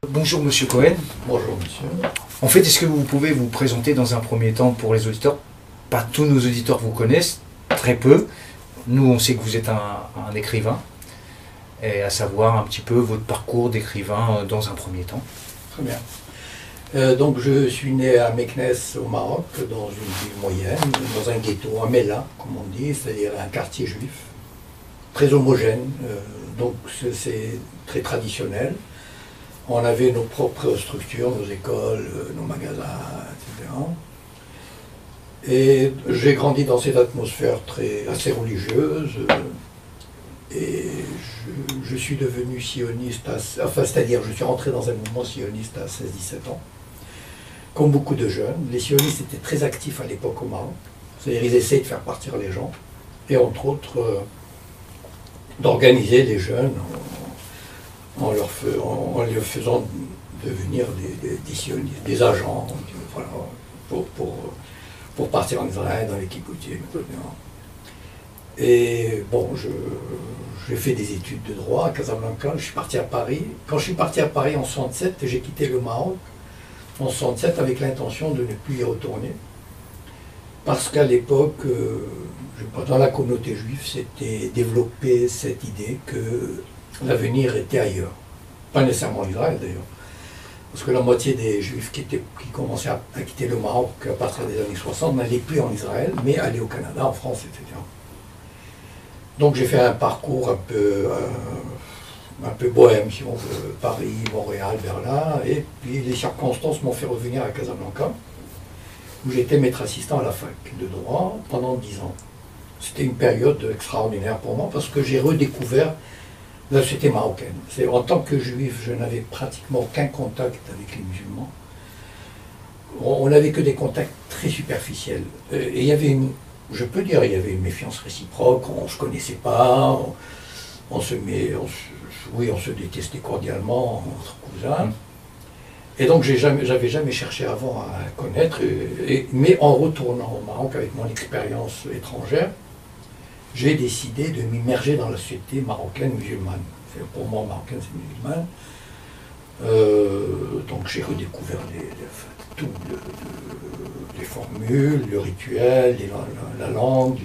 Bonjour Monsieur Cohen. Bonjour monsieur. En fait, est-ce que vous pouvez vous présenter dans un premier temps pour les auditeurs? Pas tous nos auditeurs vous connaissent, très peu. Nous, on sait que vous êtes un écrivain, et à savoir un petit peu votre parcours d'écrivain dans un premier temps. Très bien. Donc je suis né à Meknès au Maroc, dans une ville moyenne, dans un ghetto, un Mela, comme on dit, c'est-à-dire un quartier juif, très homogène, donc c'est très traditionnel. On avait nos propres structures, nos écoles, nos magasins, etc. Et j'ai grandi dans cette atmosphère assez religieuse. Et je suis devenu sioniste, c'est-à-dire je suis rentré dans un mouvement sioniste à 16-17 ans. Comme beaucoup de jeunes, les sionistes étaient très actifs à l'époque au Maroc. C'est-à-dire ils essayaient de faire partir les gens. Et entre autres, d'organiser les jeunes en leur faisant devenir des sionistes, des agents, voilà, pour partir en Israël, dans les kibbutzim, etc. Et bon, j'ai fait des études de droit à Casablanca, je suis parti à Paris. Quand je suis parti à Paris en 67, j'ai quitté le Maroc en 67 avec l'intention de ne plus y retourner. Parce qu'à l'époque, dans la communauté juive, s'était développée cette idée que l'avenir était ailleurs. Pas nécessairement en Israël d'ailleurs. Parce que la moitié des juifs qui commençaient à quitter le Maroc à partir des années 60 n'allaient plus en Israël, mais allaient au Canada, en France, etc. Donc j'ai fait un parcours un peu bohème, si on veut, Paris, Montréal, Berlin, et puis les circonstances m'ont fait revenir à Casablanca, où j'étais maître assistant à la fac de droit pendant 10 ans. C'était une période extraordinaire pour moi, parce que j'ai redécouvert la société marocaine. En tant que juif, je n'avais pratiquement aucun contact avec les musulmans. On n'avait que des contacts très superficiels. Et il y avait je peux dire, il y avait une méfiance réciproque, on ne se connaissait pas, on se détestait cordialement entre cousins. Et donc j'avais jamais cherché avant à connaître, mais en retournant au Maroc avec mon expérience étrangère, j'ai décidé de m'immerger dans la société marocaine musulmane. Pour moi, marocaine, c'est musulmane. Donc j'ai redécouvert les formules, le rituel, la langue,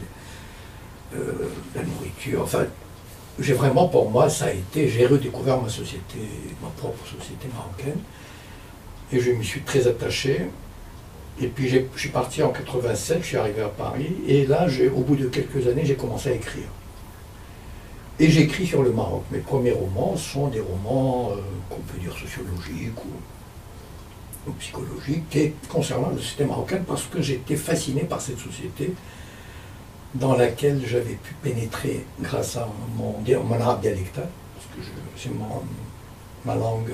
la nourriture. Enfin, pour moi, j'ai redécouvert ma société, ma propre société marocaine. Et je m'y suis très attaché. Et puis je suis parti en 87, je suis arrivé à Paris, et là, au bout de quelques années, j'ai commencé à écrire. Et j'écris sur le Maroc. Mes premiers romans sont des romans qu'on peut dire sociologiques ou psychologiques, et concernant la société marocaine, parce que j'étais fasciné par cette société dans laquelle j'avais pu pénétrer grâce à mon arabe dialectal, parce que c'est ma langue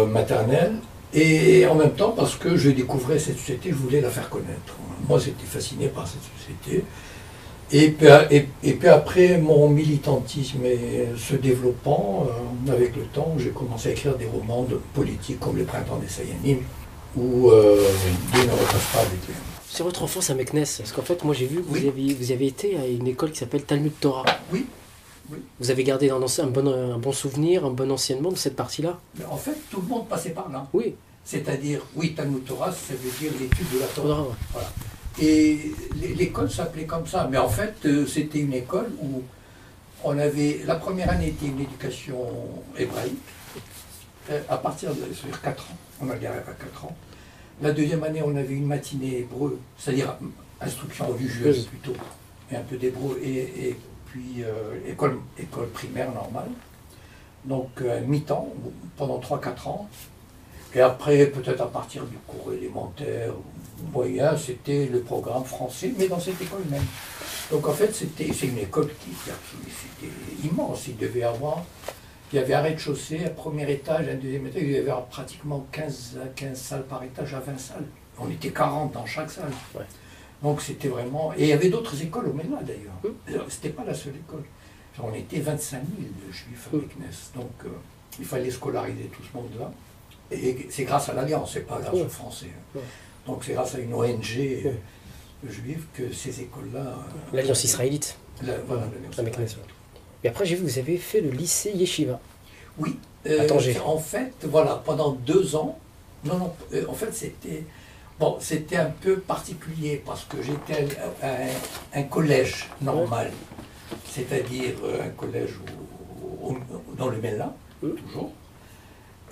maternelle. Et en même temps, parce que je découvrais cette société, je voulais la faire connaître. Moi, j'étais fasciné par cette société. Et puis après, mon militantisme se développant, avec le temps, j'ai commencé à écrire des romans politiques comme Le Printemps des Sayanim, ou Dieu ne repasse pas avec les... Sur votre enfance à Meknès, parce qu'en fait, moi j'ai vu que vous avez été à une école qui s'appelle Talmud Torah. Oui. Oui. Vous avez gardé un bon souvenir, un bon anciennement de cette partie-là? En fait, tout le monde passait par là. Oui. C'est-à-dire, oui, Talmud Torah, ça veut dire l'étude de la Torah. Ouais. Voilà. Et l'école s'appelait comme ça. Mais en fait, c'était une école où la première année était une éducation hébraïque, à partir de 4 ans. On a garé à 4 ans. La deuxième année, on avait une matinée hébreu, c'est-à-dire instruction religieuse plutôt, et un peu d'hébreu, et puis école primaire normale. Donc mi-temps, pendant 3-4 ans. Et après, peut-être à partir du cours élémentaire, moyen, c'était le programme français, mais dans cette école même. Donc en fait, c'est une école c'était immense. Il y avait un rez-de-chaussée, un premier étage, un deuxième étage, il y avait pratiquement 15 salles par étage à 20 salles. On était 40 dans chaque salle. Ouais. Donc c'était vraiment... Et il y avait d'autres écoles au Ménat d'ailleurs. C'était pas la seule école. On était 25 000 de juifs à Meknès. Donc il fallait scolariser tout ce monde-là. Et c'est grâce à l'Alliance, c'est pas grâce aux Français. Donc c'est grâce à une ONG juive que ces écoles-là... L'Alliance israélite. Voilà, l'Alliance à Meknès. Et après, j'ai vu que vous avez fait le lycée Yeshiva. Oui. À Tanger. En fait, voilà, pendant 2 ans, non, en fait, c'était un peu particulier parce que j'étais à un collège normal, c'est-à-dire un collège dans le Mella, toujours,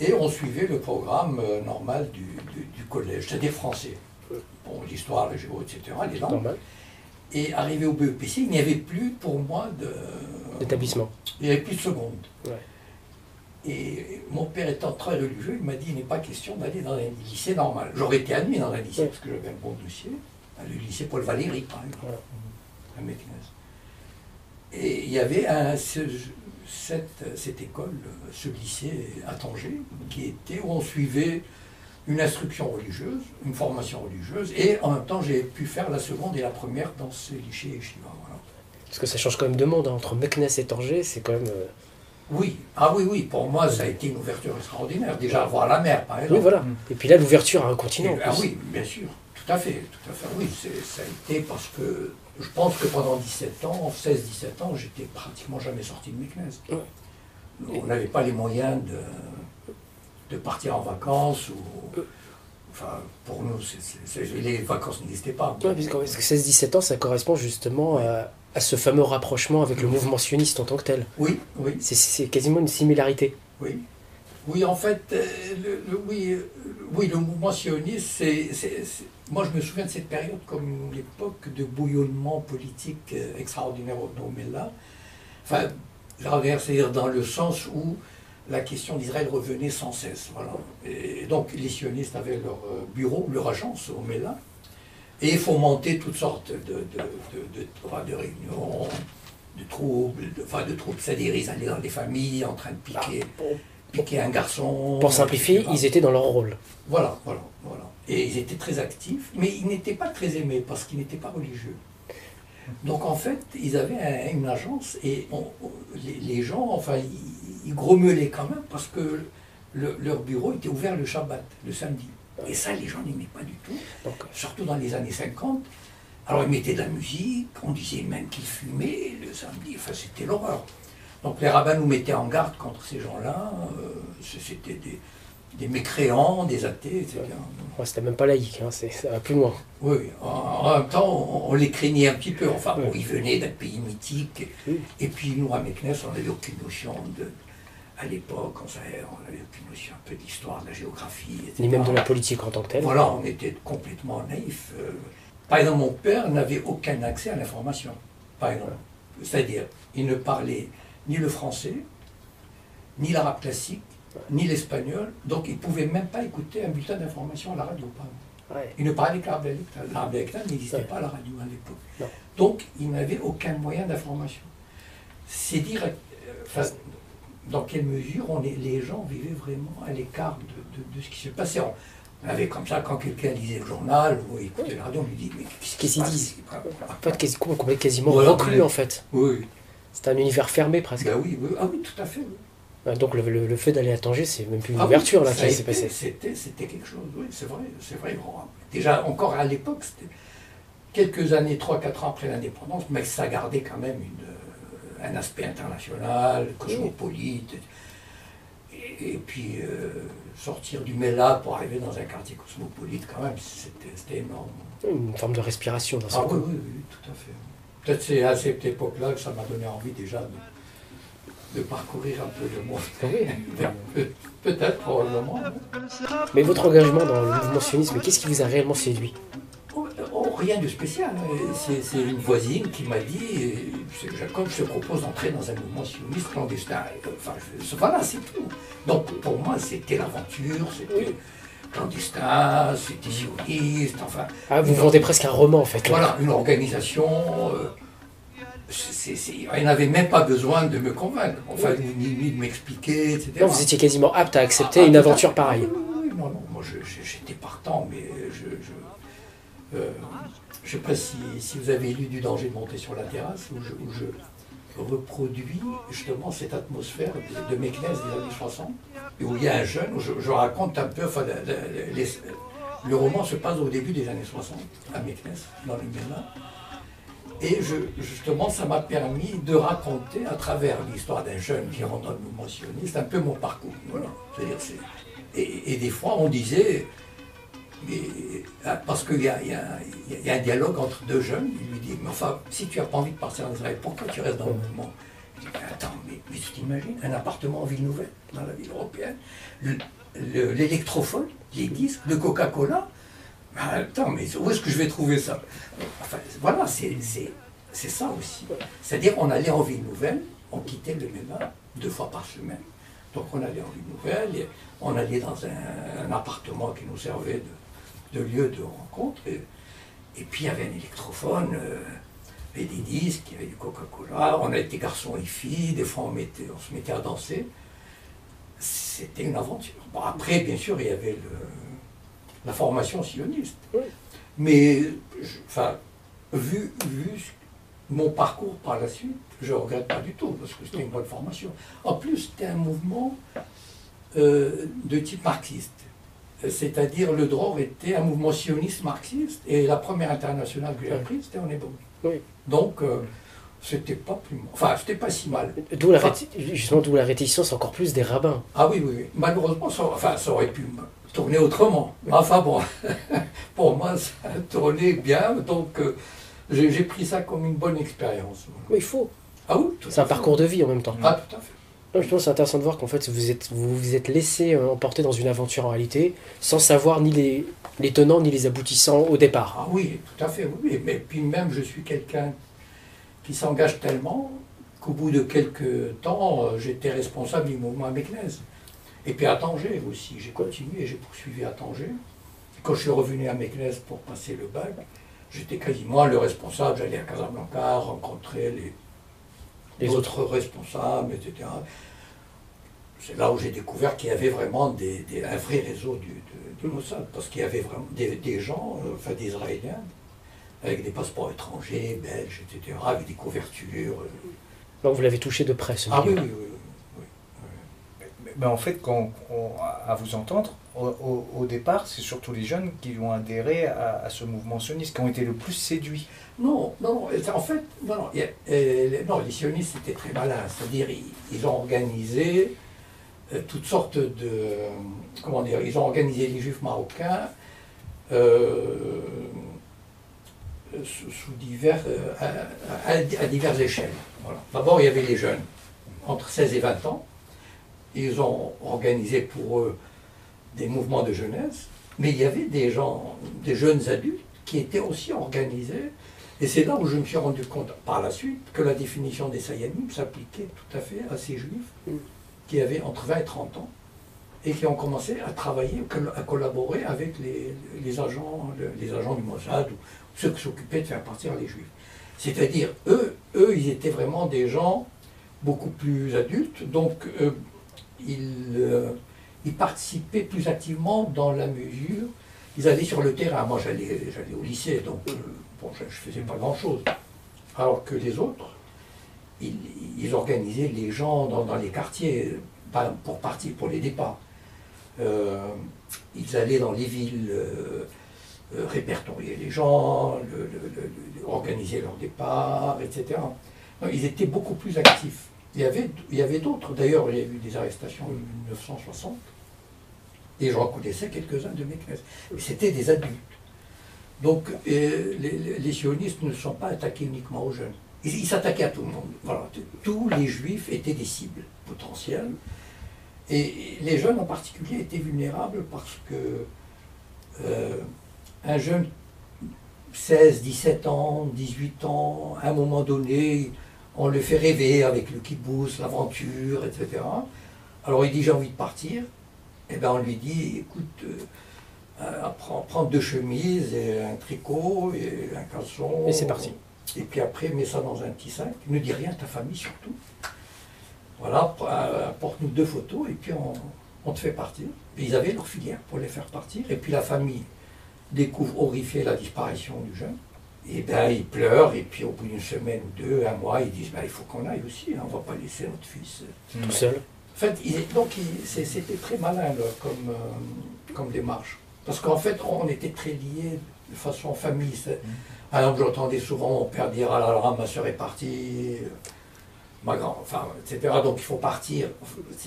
et on suivait le programme normal du collège, c'est-à-dire français. Bon, l'histoire, la géo, etc., les langues. Normal. Et arrivé au BEPC, il n'y avait plus pour moi D'établissement. il n'y avait plus de seconde. Ouais. Et mon père étant très religieux, il m'a dit il n'est pas question d'aller dans un lycée normal. J'aurais été admis dans un lycée parce que j'avais un bon dossier, le lycée Paul Valéry par exemple, à Meknès. Et il y avait cette école, ce lycée à Tanger, où on suivait une instruction religieuse, une formation religieuse, et en même temps j'ai pu faire la seconde et la première dans ce lycée Yeshiva. Voilà. Parce que ça change quand même de monde, hein. Entre Meknès et Tanger, c'est quand même... Oui, oui, pour moi ça a été une ouverture extraordinaire, déjà voir la mer par exemple. Oui, voilà. Et puis là, l'ouverture à un continent. Oui, bien sûr, tout à fait, oui, ça a été parce que je pense que pendant 17 ans, 16-17 ans, j'étais pratiquement jamais sorti de Meknès. Ouais. On n'avait pas les moyens de partir en vacances ou... Enfin, pour nous, les vacances n'existaient pas. Ouais, parce que 16-17 ans, ça correspond justement à ce fameux rapprochement avec le mouvement sioniste en tant que tel. Oui. C'est quasiment une similarité. Oui, en fait, le mouvement sioniste, moi je me souviens de cette période comme l'époque de bouillonnement politique extraordinaire au Mella. Enfin, extraordinaire, c'est-à-dire dans le sens où la question d'Israël revenait sans cesse. Voilà. Et donc les sionistes avaient leur bureau, leur agence au Mella, et fomentaient toutes sortes de réunions, de troubles, c'est-à-dire ils allaient dans les familles en train de piquer un garçon. Pour simplifier, etc. ils étaient dans leur rôle. Voilà. Et ils étaient très actifs, mais ils n'étaient pas très aimés parce qu'ils n'étaient pas religieux. Donc en fait, ils avaient une agence et les gens, enfin, ils grommelaient quand même parce que leur bureau était ouvert le Shabbat, le samedi. Et ça, les gens n'aimaient pas du tout, surtout dans les années 50. Alors ils mettaient de la musique, on disait même qu'ils fumaient le samedi, enfin c'était l'horreur. Donc les rabbins nous mettaient en garde contre ces gens-là, c'était des mécréants, des athées, etc. Ouais, c'était même pas laïque, hein, ça va plus loin. Oui, en même temps, on les craignait un petit peu. Enfin, bon, ils venaient d'un pays mythique. Et puis, nous, à Meknès, on n'avait aucune notion à l'époque, on n'avait aucune notion un peu d'histoire, de la géographie, etc. Ni même de la politique en tant que telle. Voilà, on était complètement naïfs. Par exemple, mon père n'avait aucun accès à l'information. Par exemple. C'est-à-dire, il ne parlait ni le français, ni l'arabe classique, ni l'espagnol, donc il ne pouvait même pas écouter un bulletin d'information à la radio. Il ne parlait que l'arabe. L'arabe n'existait pas à la radio à l'époque. Donc il n'avait aucun moyen d'information. C'est dire dans quelle mesure les gens vivaient vraiment à l'écart de ce qui se passait. On avait comme ça, quand quelqu'un lisait le journal ou écoutait la radio, on lui dit mais qu'est-ce qui se passe? En fait, quasiment reclus en fait. Oui. C'était un univers fermé presque. Ben oui, tout à fait. Oui. Donc le fait d'aller à Tanger, c'est même plus une ouverture là qui s'est passée. C'était quelque chose, oui, c'est vrai. Déjà, encore à l'époque, c'était quelques années, 3-4 ans après l'indépendance, mais ça gardait quand même un aspect international, cosmopolite. Et puis sortir du Mella pour arriver dans un quartier cosmopolite, quand même, c'était énorme. Une forme de respiration dans ce coup. Oui, tout à fait. Peut-être c'est à cette époque-là que ça m'a donné envie déjà de parcourir un peu le monde. Peut-être, probablement. Mais votre engagement dans le mouvement sionisme, qu'est-ce qui vous a réellement séduit? Rien de spécial. C'est une voisine qui m'a dit Jacob, je te propose d'entrer dans un mouvement sioniste clandestin. Voilà, c'est tout. Donc pour moi, c'était l'aventure, c'était clandestin, c'était sioniste, enfin. Vous vendez presque un roman en fait. Voilà, une organisation. Elle n'avait même pas besoin de me convaincre, ni de m'expliquer, etc. Non, vous étiez quasiment apte à accepter une aventure pareille. Oui, non, moi j'étais partant, mais je ne sais pas si vous avez lu Du danger de monter sur la terrasse, où je reproduis justement cette atmosphère de Meknès des années 60, et où il y a un jeune, où je raconte un peu, le roman se passe au début des années 60, à Meknès, dans le Mella. Justement, ça m'a permis de raconter à travers l'histoire d'un jeune qui rentre dans le mouvement sioniste un peu mon parcours. Voilà. C'est-à-dire, et des fois, on disait, parce qu'il y a un dialogue entre deux jeunes, il lui dit, mais enfin, si tu n'as pas envie de partir en Israël, pourquoi tu restes dans le mouvement? Je dis, mais attends, mais tu t'imagines, un appartement en ville nouvelle, dans la ville européenne, l'électrophone, les disques, de Coca-Cola, attends, mais où est-ce que je vais trouver ça? Enfin, voilà, c'est ça aussi. C'est-à-dire, on allait en ville nouvelle, on quittait le Ménin 2 fois par semaine. Donc, on allait en ville nouvelle, et on allait dans un appartement qui nous servait de lieu de rencontre. Et puis, il y avait un électrophone, il y avait des disques, il y avait du Coca-Cola. On a été garçons et filles, des fois, on se mettait à danser. C'était une aventure. Bon, après, bien sûr, il y avait la formation sioniste. Oui. Mais, vu mon parcours par la suite, je ne regrette pas du tout, parce que c'était une bonne formation. En plus, c'était un mouvement de type marxiste. C'est-à-dire, le DROR était un mouvement sioniste marxiste, et la première internationale que j'ai apprise, c'était en hébreu. Oui. Donc, c'était pas plus mal. Enfin, c'était pas si mal. Justement, d'où la réticence encore plus des rabbins. Ah oui, oui, oui. Malheureusement, ça aurait pu tourner autrement. Enfin bon, pour moi, ça a tourné bien, donc j'ai pris ça comme une bonne expérience. Mais il faut. Ah oui, c'est un parcours de vie en même temps. Ah, tout à fait. Non, je pense que c'est intéressant de voir qu'en fait, vous vous êtes laissé emporter dans une aventure en réalité, sans savoir ni les tenants ni les aboutissants au départ. Ah oui, tout à fait, oui. Mais puis même, je suis quelqu'un qui s'engage tellement qu'au bout de quelques temps, j'étais responsable du mouvement à Meknès. Et puis à Tanger aussi, j'ai continué, j'ai poursuivi à Tanger. Quand je suis revenu à Meknès pour passer le bac, j'étais quasiment le responsable, j'allais à Casablanca, rencontrer les autres responsables, etc. C'est là où j'ai découvert qu'il y avait vraiment un vrai réseau du Mossad, parce qu'il y avait vraiment des gens, des Israéliens, avec des passeports étrangers, belges, etc., avec des couvertures. Donc vous l'avez touché de près, ce Ah oui, milieu. oui, oui. Mais en fait, à vous entendre, au départ, c'est surtout les jeunes qui ont adhéré à ce mouvement sioniste, qui ont été le plus séduits. Non, en fait, les sionistes étaient très malins, c'est-à-dire ils ont organisé toutes sortes de... Comment dire? Ils ont organisé les juifs marocains à diverses échelles. Voilà. D'abord, il y avait les jeunes, entre 16 et 20 ans. Ils ont organisé pour eux des mouvements de jeunesse, mais il y avait des jeunes adultes qui étaient aussi organisés. Et c'est là où je me suis rendu compte, par la suite, que la définition des Sayanim s'appliquait tout à fait à ces juifs qui avaient entre 20 et 30 ans et qui ont commencé à travailler, à collaborer avec les agents du Mossad ou ceux qui s'occupaient de faire partir les juifs. C'est-à-dire, eux, ils étaient vraiment des gens beaucoup plus adultes, donc ils participaient plus activement dans la mesure, ils allaient sur le terrain. Moi, j'allais au lycée, donc je ne faisais pas grand-chose. Alors que les autres, ils organisaient les gens dans les quartiers, pour partir, pour les départs. Ils allaient dans les villes répertorier les gens, organiser leur départ, etc. Donc, ils étaient beaucoup plus actifs. Il y avait d'autres, d'ailleurs, il y a eu des arrestations en 1960, et j'en connaissais quelques-uns de Meknès. C'était des adultes. Donc les sionistes ne sont pas attaqués uniquement aux jeunes. Ils s'attaquaient à tout le monde. Voilà. Tous les juifs étaient des cibles potentielles. Et les jeunes en particulier étaient vulnérables parce que un jeune 16, 17 ans, 18 ans, à un moment donné, on le fait rêver avec le kibbutz, l'aventure, etc. Alors il dit j'ai envie de partir. Et bien on lui dit écoute, prends 2 chemises, et un tricot, et un caleçon. Et c'est parti. Et puis après, mets ça dans un petit sac. Ne dis rien à ta famille surtout. Voilà, apporte-nous 2 photos, et puis on te fait partir. Et ils avaient leur filière pour les faire partir. Et puis la famille découvre horrifiée la disparition du jeune. Et bien ils pleurent, et puis au bout d'une semaine ou 2, un mois, ils disent il faut qu'on aille aussi, hein, on ne va pas laisser notre fils tout seul. En fait, c'était très malin là, comme démarche. Parce qu'en fait, on était très liés de façon en famille. Alors j'entendais souvent mon père dire, ah là là, ma soeur est partie, ma grand, enfin, etc. Donc il faut partir.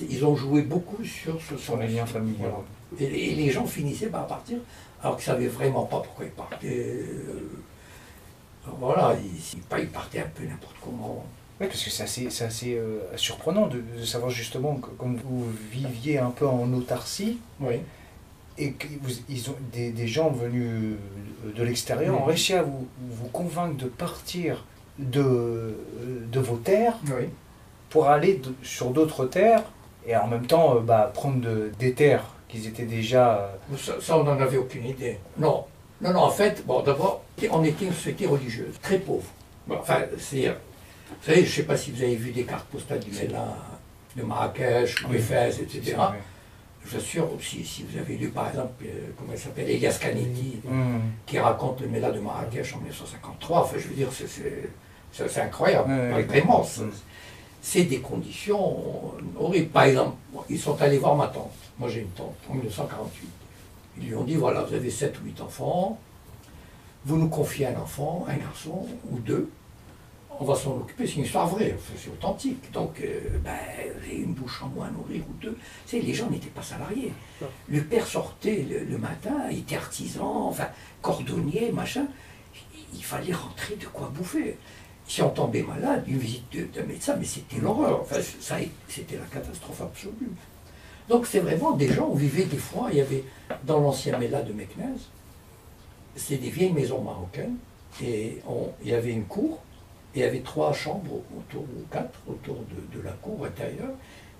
Ils ont joué beaucoup sur les liens familiaux. Voilà. Et les gens finissaient par partir, alors qu'ils ne savaient vraiment pas pourquoi ils partaient. Voilà, ils partaient un peu n'importe comment. Oui, parce que c'est assez surprenant de savoir justement que comme vous viviez un peu en autarcie, Oui. et que ils ont des gens venus de l'extérieur ont réussi à vous convaincre de partir de vos terres Oui. pour aller sur d'autres terres et en même temps prendre des terres qui étaient déjà... Ça, on n'en avait aucune idée. Non, en fait, bon, d'abord, on était une société religieuse, très pauvre. Bon, enfin, c'est... Vous savez, je ne sais pas si vous avez vu des cartes postales du Méla, de Marrakech, de Fès, etc. Je vous assure, si vous avez lu par exemple, comment il s'appelle, Elias Canetti, qui raconte le Méla de Marrakech en 1953, enfin je veux dire, c'est incroyable, vraiment. C'est des conditions horribles. Par exemple, ils sont allés voir ma tante. Moi j'ai une tante, en 1948. Ils lui ont dit, voilà, vous avez 7 ou 8 enfants, vous nous confiez un enfant, un garçon ou 2, on va s'en occuper, c'est une histoire vraie, c'est authentique. Donc, vous avez une bouche en moins à nourrir ou 2. Vous savez, les gens n'étaient pas salariés. Le père sortait le matin, il était artisan, enfin, cordonnier, machin. Il fallait rentrer de quoi bouffer. Si on tombait malade, une visite d'un médecin, mais c'était l'horreur. Enfin, c'était la catastrophe absolue. Donc, c'est vraiment des gens, on vivait des fois, il y avait, dans l'ancien Méla de Meknès, c'est des vieilles maisons marocaines, et il y avait une cour, et il y avait 3 chambres autour, ou 4 autour de la cour intérieure.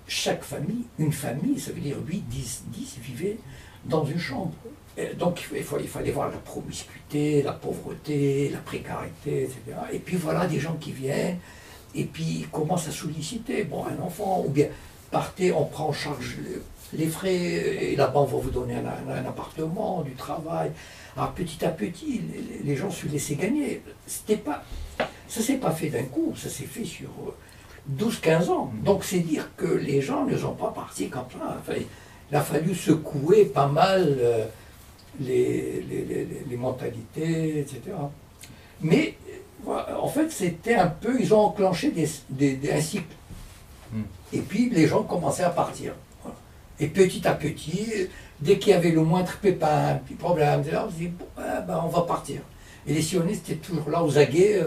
Chaque famille, une famille, ça veut dire 8, 10 vivaient dans une chambre. Et donc il fallait voir la promiscuité, la pauvreté, la précarité, etc. Et puis voilà des gens qui viennent, et puis ils commencent à solliciter, bon, un enfant, ou bien partez, on prend en charge les frais, et là-bas on va vous donner un appartement, du travail. Alors petit à petit, les gens se laissaient gagner. Ça ne s'est pas fait d'un coup, ça s'est fait sur 12-15 ans. Donc c'est dire que les gens ne sont pas partis comme ça. Enfin, il a fallu secouer pas mal les mentalités, etc. Mais en fait, c'était un peu, ils ont enclenché un cycle. Et puis les gens commençaient à partir. Voilà. Et petit à petit, dès qu'il y avait le moindre pépin, un petit problème, on se dit, on va partir. Et les sionistes étaient toujours là aux aguets.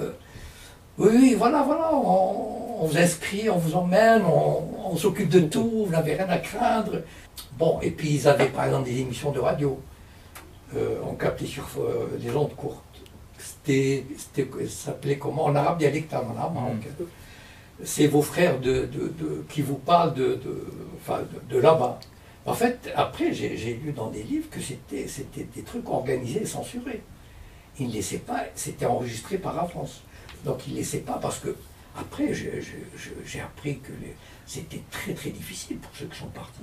Oui, voilà, on vous inscrit, on vous emmène, on s'occupe de tout, vous n'avez rien à craindre. Bon, et puis ils avaient par exemple des émissions de radio. On captait sur des ondes courtes. Ça s'appelait comment? En arabe dialectal, en arabe marocain. C'est vos frères qui vous parlent de là-bas. En fait, après, j'ai lu dans des livres que c'était des trucs organisés et censurés. Ils ne laissaient pas, c'était enregistré par la France. Donc ils ne laissaient pas, parce que après j'ai appris que c'était très très difficile pour ceux qui sont partis.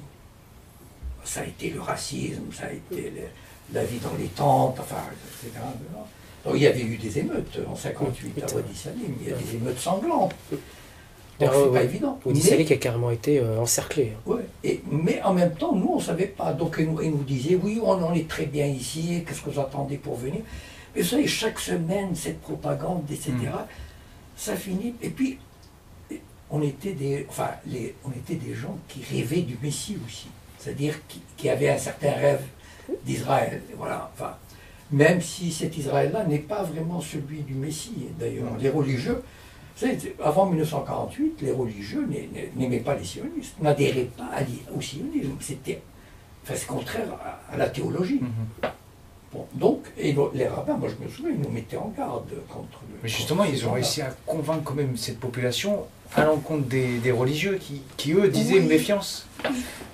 Ça a été le racisme, ça a été la vie dans les tentes, enfin, etc. Donc il y avait eu des émeutes en 58 à Wadi Salim, il y a des émeutes sanglantes. Donc c'est pas évident. Wadi Salim qui a carrément été encerclé. Ouais, mais en même temps, nous on ne savait pas. Donc ils nous disaient, oui, on est très bien ici, qu'est-ce que vous attendez pour venir? Et vous savez, chaque semaine, cette propagande, etc., ça finit. Et puis, on était des gens qui rêvaient du Messie aussi. C'est-à-dire qui avaient un certain rêve d'Israël. Voilà. Enfin, même si cet Israël-là n'est pas vraiment celui du Messie. D'ailleurs, les religieux, vous savez, avant 1948, les religieux n'aimaient pas les sionistes, n'adhéraient pas au sionisme. C'est contraire à la théologie. Bon, donc, et les rabbins, moi je me souviens, ils nous mettaient en garde contre le... Mais justement, ils ont réussi à convaincre quand même cette population à l'encontre des religieux qui eux, disaient méfiance.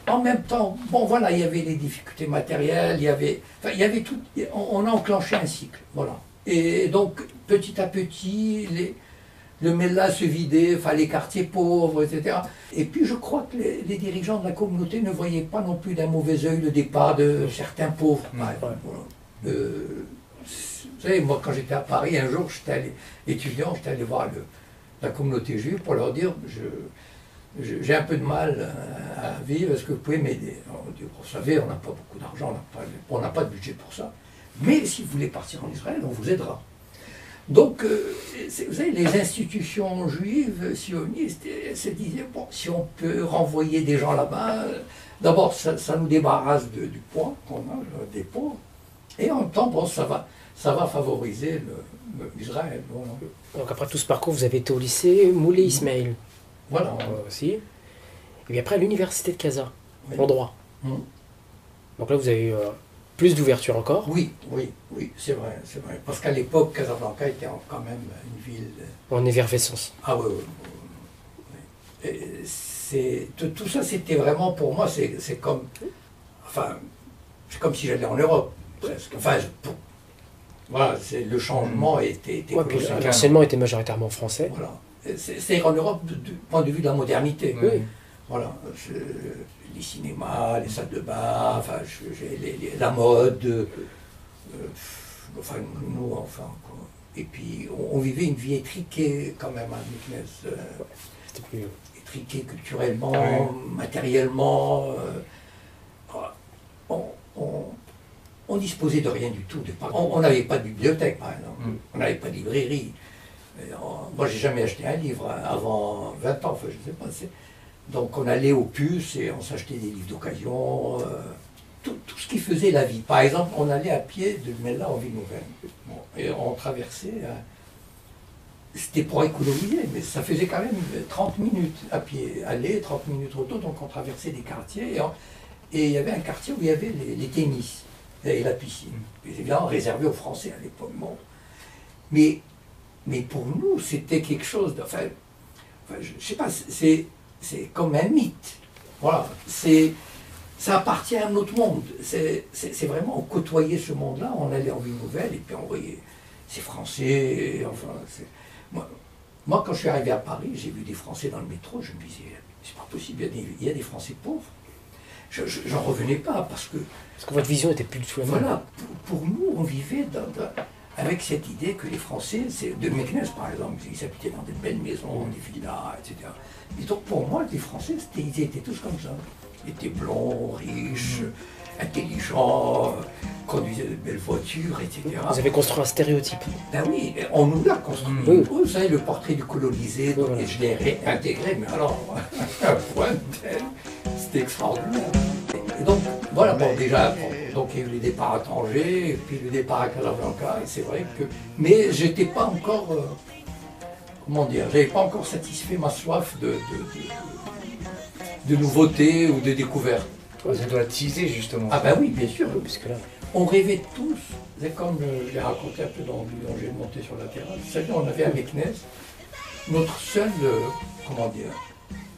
En même temps, bon voilà, il y avait les difficultés matérielles, il y avait tout, on a enclenché un cycle, voilà. Et donc, petit à petit, le Méla se vidait, enfin les quartiers pauvres, etc. Et puis je crois que les dirigeants de la communauté ne voyaient pas non plus d'un mauvais œil le départ de certains pauvres. Vous savez, moi quand j'étais à Paris, un jour, j'étais allé voir la communauté juive pour leur dire, j'ai un peu de mal à vivre, est-ce que vous pouvez m'aider? Vous savez, on n'a pas beaucoup d'argent, on n'a pas de budget pour ça. Mais si vous voulez partir en Israël, on vous aidera. Donc, vous savez, les institutions juives, sionistes, se disaient, bon, si on peut renvoyer des gens là-bas, d'abord, ça nous débarrasse du poids qu'on a, des pauvres, et en même temps, bon, ça va favoriser l'Israël. Voilà. Donc après tout ce parcours, vous avez été au lycée Moulay Ismail. Voilà. Aussi. Et puis après, à l'université de Casa, Oui. en droit. Donc là, vous avez eu plus d'ouverture encore. Oui, c'est vrai. Parce qu'à l'époque, Casablanca était quand même une ville... En effervescence. Ah oui. Tout ça, c'était vraiment, pour moi, c'est comme... Enfin, c'est comme si j'allais en Europe, presque. Enfin, voilà, le changement était Ouais, puis colossal. l'enseignement était majoritairement français. Voilà. C'est en Europe du point de vue de la modernité. Oui. Voilà. Les cinémas, les salles de bain, enfin, la mode, enfin, nous, enfin, quoi. Et puis, on vivait une vie étriquée quand même à Meknès. C'était plus... Étriquée culturellement, matériellement. On disposait de rien du tout. On n'avait pas de bibliothèque, par exemple. On n'avait pas de librairie. Moi, j'ai jamais acheté un livre avant 20 ans, enfin, je ne sais pas. Donc, on allait au puces et on s'achetait des livres d'occasion, tout ce qui faisait la vie. Par exemple, on allait à pied de Mella en Ville-Nouvelle. Bon, et on traversait, c'était pour économiser, mais ça faisait quand même 30 minutes à pied, aller, 30 minutes retour, donc on traversait des quartiers. Et il y avait un quartier où il y avait les tennis et la piscine. Évidemment, réservé aux Français à l'époque. Bon. Mais pour nous, c'était quelque chose de... Enfin, je ne sais pas, c'est comme un mythe. Voilà. Ça appartient à un autre monde. C'est vraiment, on côtoyait ce monde-là, on allait en Ville Nouvelle et puis on voyait ces Français. Enfin, moi, quand je suis arrivé à Paris, j'ai vu des Français dans le métro, je me disais, c'est pas possible, il y a des Français pauvres. J'en revenais pas parce que votre vision était plus du tout la même. voilà, pour nous, on vivait avec cette idée que les Français, de Meknès par exemple, ils habitaient dans des belles maisons, des villas, etc. Et donc pour moi, les Français, ils étaient tous comme ça. Ils étaient blonds, riches, intelligents, conduisaient de belles voitures, etc. Vous avez construit un stéréotype. Ben oui, on nous l'a construit. Vous savez, le portrait du colonisé, donc, et je l'ai réintégré, mais alors, un point tel, c'était extraordinaire. Et donc, voilà, bon, déjà, donc il y a eu les départs à Tanger, et puis le départ à Casablanca, et c'est vrai que... Mais j'étais pas encore, comment dire, j'avais pas encore satisfait ma soif de nouveautés ou de découvertes. Ça doit teaser justement. Ah ben oui, bien sûr. Puisque là... On rêvait tous, c'est comme je l'ai raconté un peu dans j'ai monté sur la terrasse, c'est-à-dire on avait à Meknès notre seul, comment dire,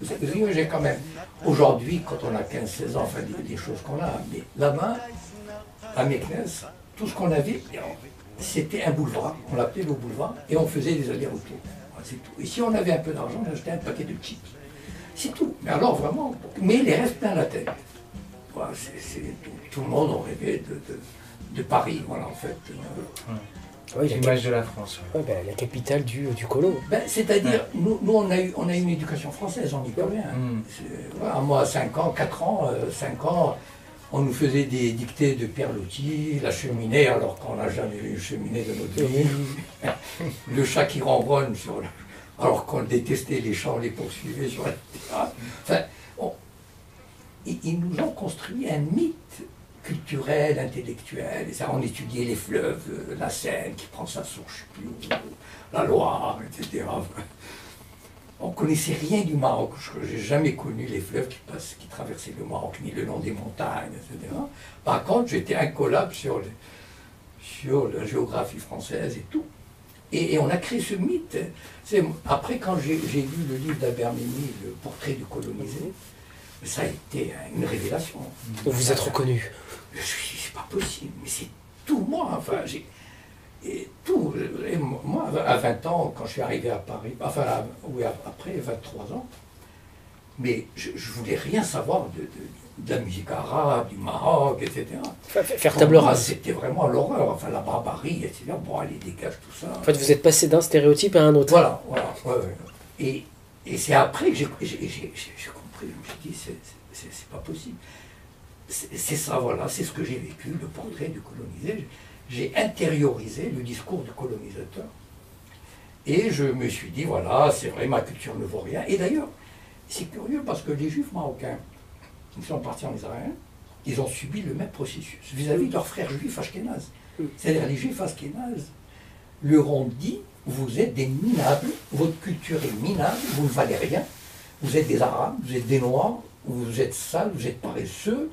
vous savez, j'ai quand même, aujourd'hui, quand on a 15-16 ans, enfin des choses qu'on a, mais là-bas, à Meknès, tout ce qu'on avait, c'était un boulevard, on l'appelait le boulevard, et on faisait des allers-retours. C'est tout. Et si on avait un peu d'argent, on achetait un paquet de chips. C'est tout. Mais alors vraiment, mais les restes plein la tête. Voilà, tout le monde en rêvait de Paris, voilà, en fait. Oui, l'image de la France. Ouais, ben, la capitale du colon. Ben, c'est-à-dire, nous on a eu une éducation française, on n'y peut rien. Voilà, moi, à 5 ans, 5 ans, on nous faisait des dictées de Pierre Loti, la cheminée, alors qu'on n'a jamais vu une cheminée de notre vie. Le chat qui ronronne alors qu'on détestait les chats, on les poursuivait sur la terrasse. Enfin, ils nous ont construit un mythe culturel, intellectuel, et ça, on étudiait les fleuves, la Seine qui prend sa source, je sais plus où, la Loire, etc. On ne connaissait rien du Maroc, je n'ai jamais connu les fleuves qui traversaient le Maroc, ni le long des montagnes, etc. Par contre, j'étais incollable sur la géographie française et tout. Et on a créé ce mythe. Après, quand j'ai lu le livre d'Albert Memmi, Le portrait du colonisé, ça a été une révélation. Vous êtes reconnu. C'est pas possible, mais c'est tout moi. Enfin, et tout. Et moi, à 20 ans, quand je suis arrivé à Paris, enfin, oui, après 23 ans, mais je voulais rien savoir de la musique arabe, du Maroc, etc. Faire table rase. C'était vraiment l'horreur, enfin la barbarie, etc. Bon, allez, dégage tout ça. En fait, vous êtes passé d'un stéréotype à un autre. Voilà, ouais. Et c'est après que j'ai compris, je me suis dit, c'est pas possible. C'est ça, voilà, c'est ce que j'ai vécu, le portrait du colonisé. j'ai intériorisé le discours du colonisateur. Et je me suis dit, voilà, c'est vrai, ma culture ne vaut rien. Et d'ailleurs, c'est curieux parce que les juifs marocains, ils sont partis en Israël, ils ont subi le même processus vis-à-vis de leurs frères juifs ashkénazes. C'est-à-dire les juifs ashkénazes leur ont dit, vous êtes des minables, votre culture est minable, vous ne valez rien, vous êtes des arabes, vous êtes des noirs, vous êtes sales, vous êtes paresseux.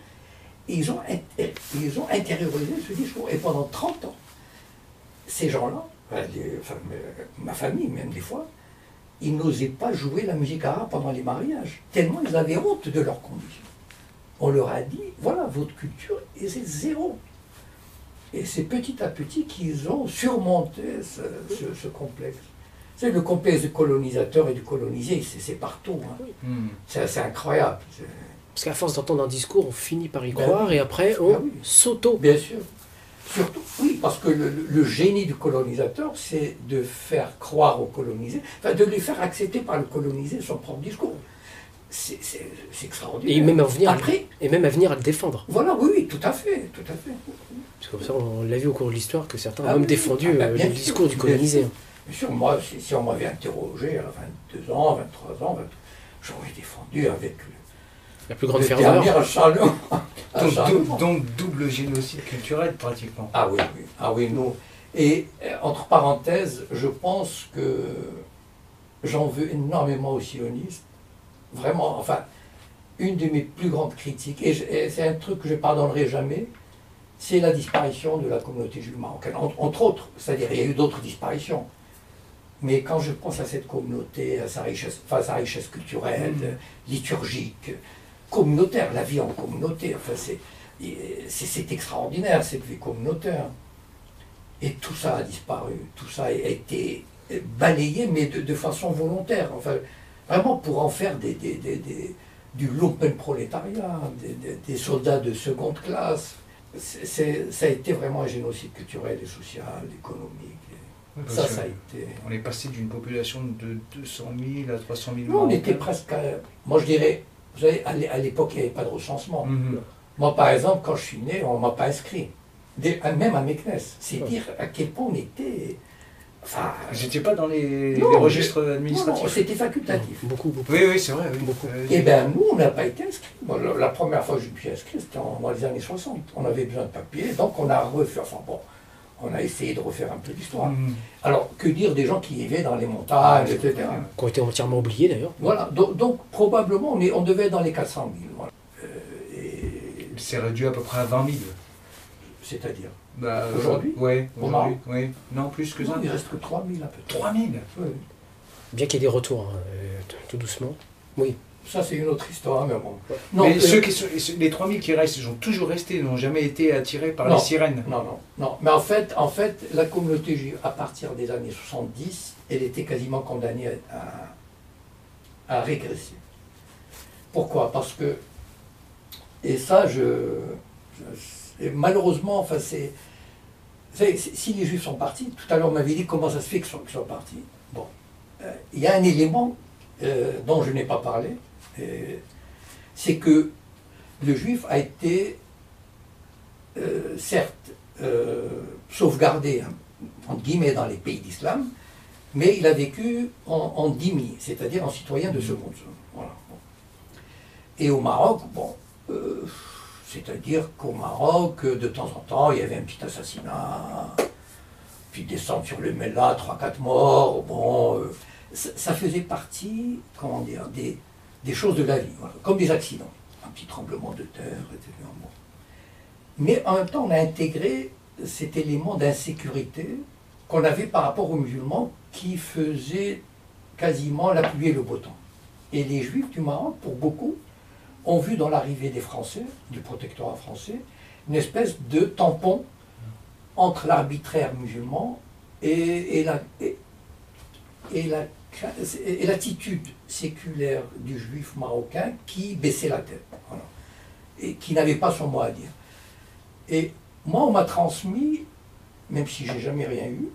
Et ils ont intériorisé ce discours. Et pendant 30 ans, ces gens-là, ma famille même des fois, ils n'osaient pas jouer la musique arabe pendant les mariages, tellement ils avaient honte de leurs conditions. On leur a dit, voilà, votre culture, et c'est zéro. Et c'est petit à petit qu'ils ont surmonté ce complexe. C'est le complexe du colonisateur et du colonisé, c'est partout. Hein. C'est incroyable. Parce qu'à force d'entendre un discours, on finit par y Ben croire oui. et après on s'auto. Bien sûr. Surtout, oui, parce que le génie du colonisateur, c'est de faire croire aux colonisés, enfin de les faire accepter par le colonisé son propre discours. C'est extraordinaire. Et même à venir, Après, et même à venir à le défendre. voilà, oui, oui, tout à fait, tout à fait. Parce que comme ça, on l'a vu au cours de l'histoire que certains ont Ah même oui, défendu ah ben, le bien sûr, discours du bien colonisé. sûr. Bien sûr, moi, si on m'avait interrogé à 22 ans, 23 ans, j'aurais défendu avec La plus grande le ferveur. dernier acharnement. Donc double génocide culturel pratiquement. Ah oui, oui. Ah oui, nous. Et entre parenthèses, je pense que j'en veux énormément aux sionistes. Vraiment, enfin, une de mes plus grandes critiques, et c'est un truc que je ne pardonnerai jamais, c'est la disparition de la communauté juive marocaine. Entre autres, c'est-à-dire il y a eu d'autres disparitions. Mais quand je pense à cette communauté, à sa richesse culturelle, liturgique, communautaire, la vie en communauté, enfin c'est extraordinaire cette vie communautaire. Et tout ça a disparu, tout ça a été balayé, mais de façon volontaire. Enfin, vraiment pour en faire du lumpenprolétariat, des soldats de seconde classe. Ça a été vraiment un génocide culturel et social, économique. Ça a été... On est passé d'une population de 200 000 à 300 000 Non, on était presque... Moi, je dirais, vous savez, à l'époque, il n'y avait pas de recensement. Moi, par exemple, quand je suis né, on ne m'a pas inscrit. Même à Meknès. C'est dire à quel point on était... Enfin... J'étais pas dans les registres administratifs. Non, c'était facultatif. Beaucoup. Oui, c'est vrai. Oui. Beaucoup. Eh bien, nous, on n'a pas été inscrits. Moi, la première fois que je me suis inscrit, c'était dans les années 60. On avait besoin de papier, donc on a refait... Enfin bon, on a essayé de refaire un peu d'histoire. Alors, que dire des gens qui vivaient dans les montagnes, etc. Qui ont été entièrement oubliés d'ailleurs. Voilà, donc probablement, on devait être dans les 400 000. Voilà. C'est réduit à peu près à 20 000. C'est-à-dire Aujourd'hui Oui, Au aujourd'hui. Oui. Non, plus que ça. non, il reste que 3 000 à peu près. 3 000 Oui. Bien qu'il y ait des retours, hein, tout doucement. Oui. Ça, c'est une autre histoire, mais bon. Non, mais les 3 000 qui restent, ils ont toujours resté, ils n'ont jamais été attirés par les sirènes. Non. Mais en fait, la communauté juive, à partir des années 70, elle était quasiment condamnée à régresser. Pourquoi? Parce que, et ça, malheureusement, enfin, si les juifs sont partis, tout à l'heure on m'avait dit comment ça se fait qu'ils sont partis. Bon, il y a un élément dont je n'ai pas parlé, c'est que le juif a été certes sauvegardé, hein, entre guillemets, dans les pays d'islam, mais il a vécu en dhimmi, c'est-à-dire en citoyen de seconde zone. Voilà. Bon. Et au Maroc, bon, c'est-à-dire qu'au Maroc, de temps en temps, il y avait un petit assassinat, puis descendre sur le Mellah, 3-4 morts, bon, ça faisait partie, comment dire, des choses de la vie, voilà, comme des accidents, un petit tremblement de terre, etc. Bon. Mais en même temps, on a intégré cet élément d'insécurité qu'on avait par rapport aux musulmans qui faisaient quasiment la pluie et le beau temps. Et les juifs du Maroc, pour beaucoup, ont vu dans l'arrivée des Français, du protectorat français, une espèce de tampon entre l'arbitraire musulman et l'attitude séculaire du juif marocain qui baissait la tête, voilà, et qui n'avait pas son mot à dire. Et moi, on m'a transmis, même si j'ai jamais rien eu,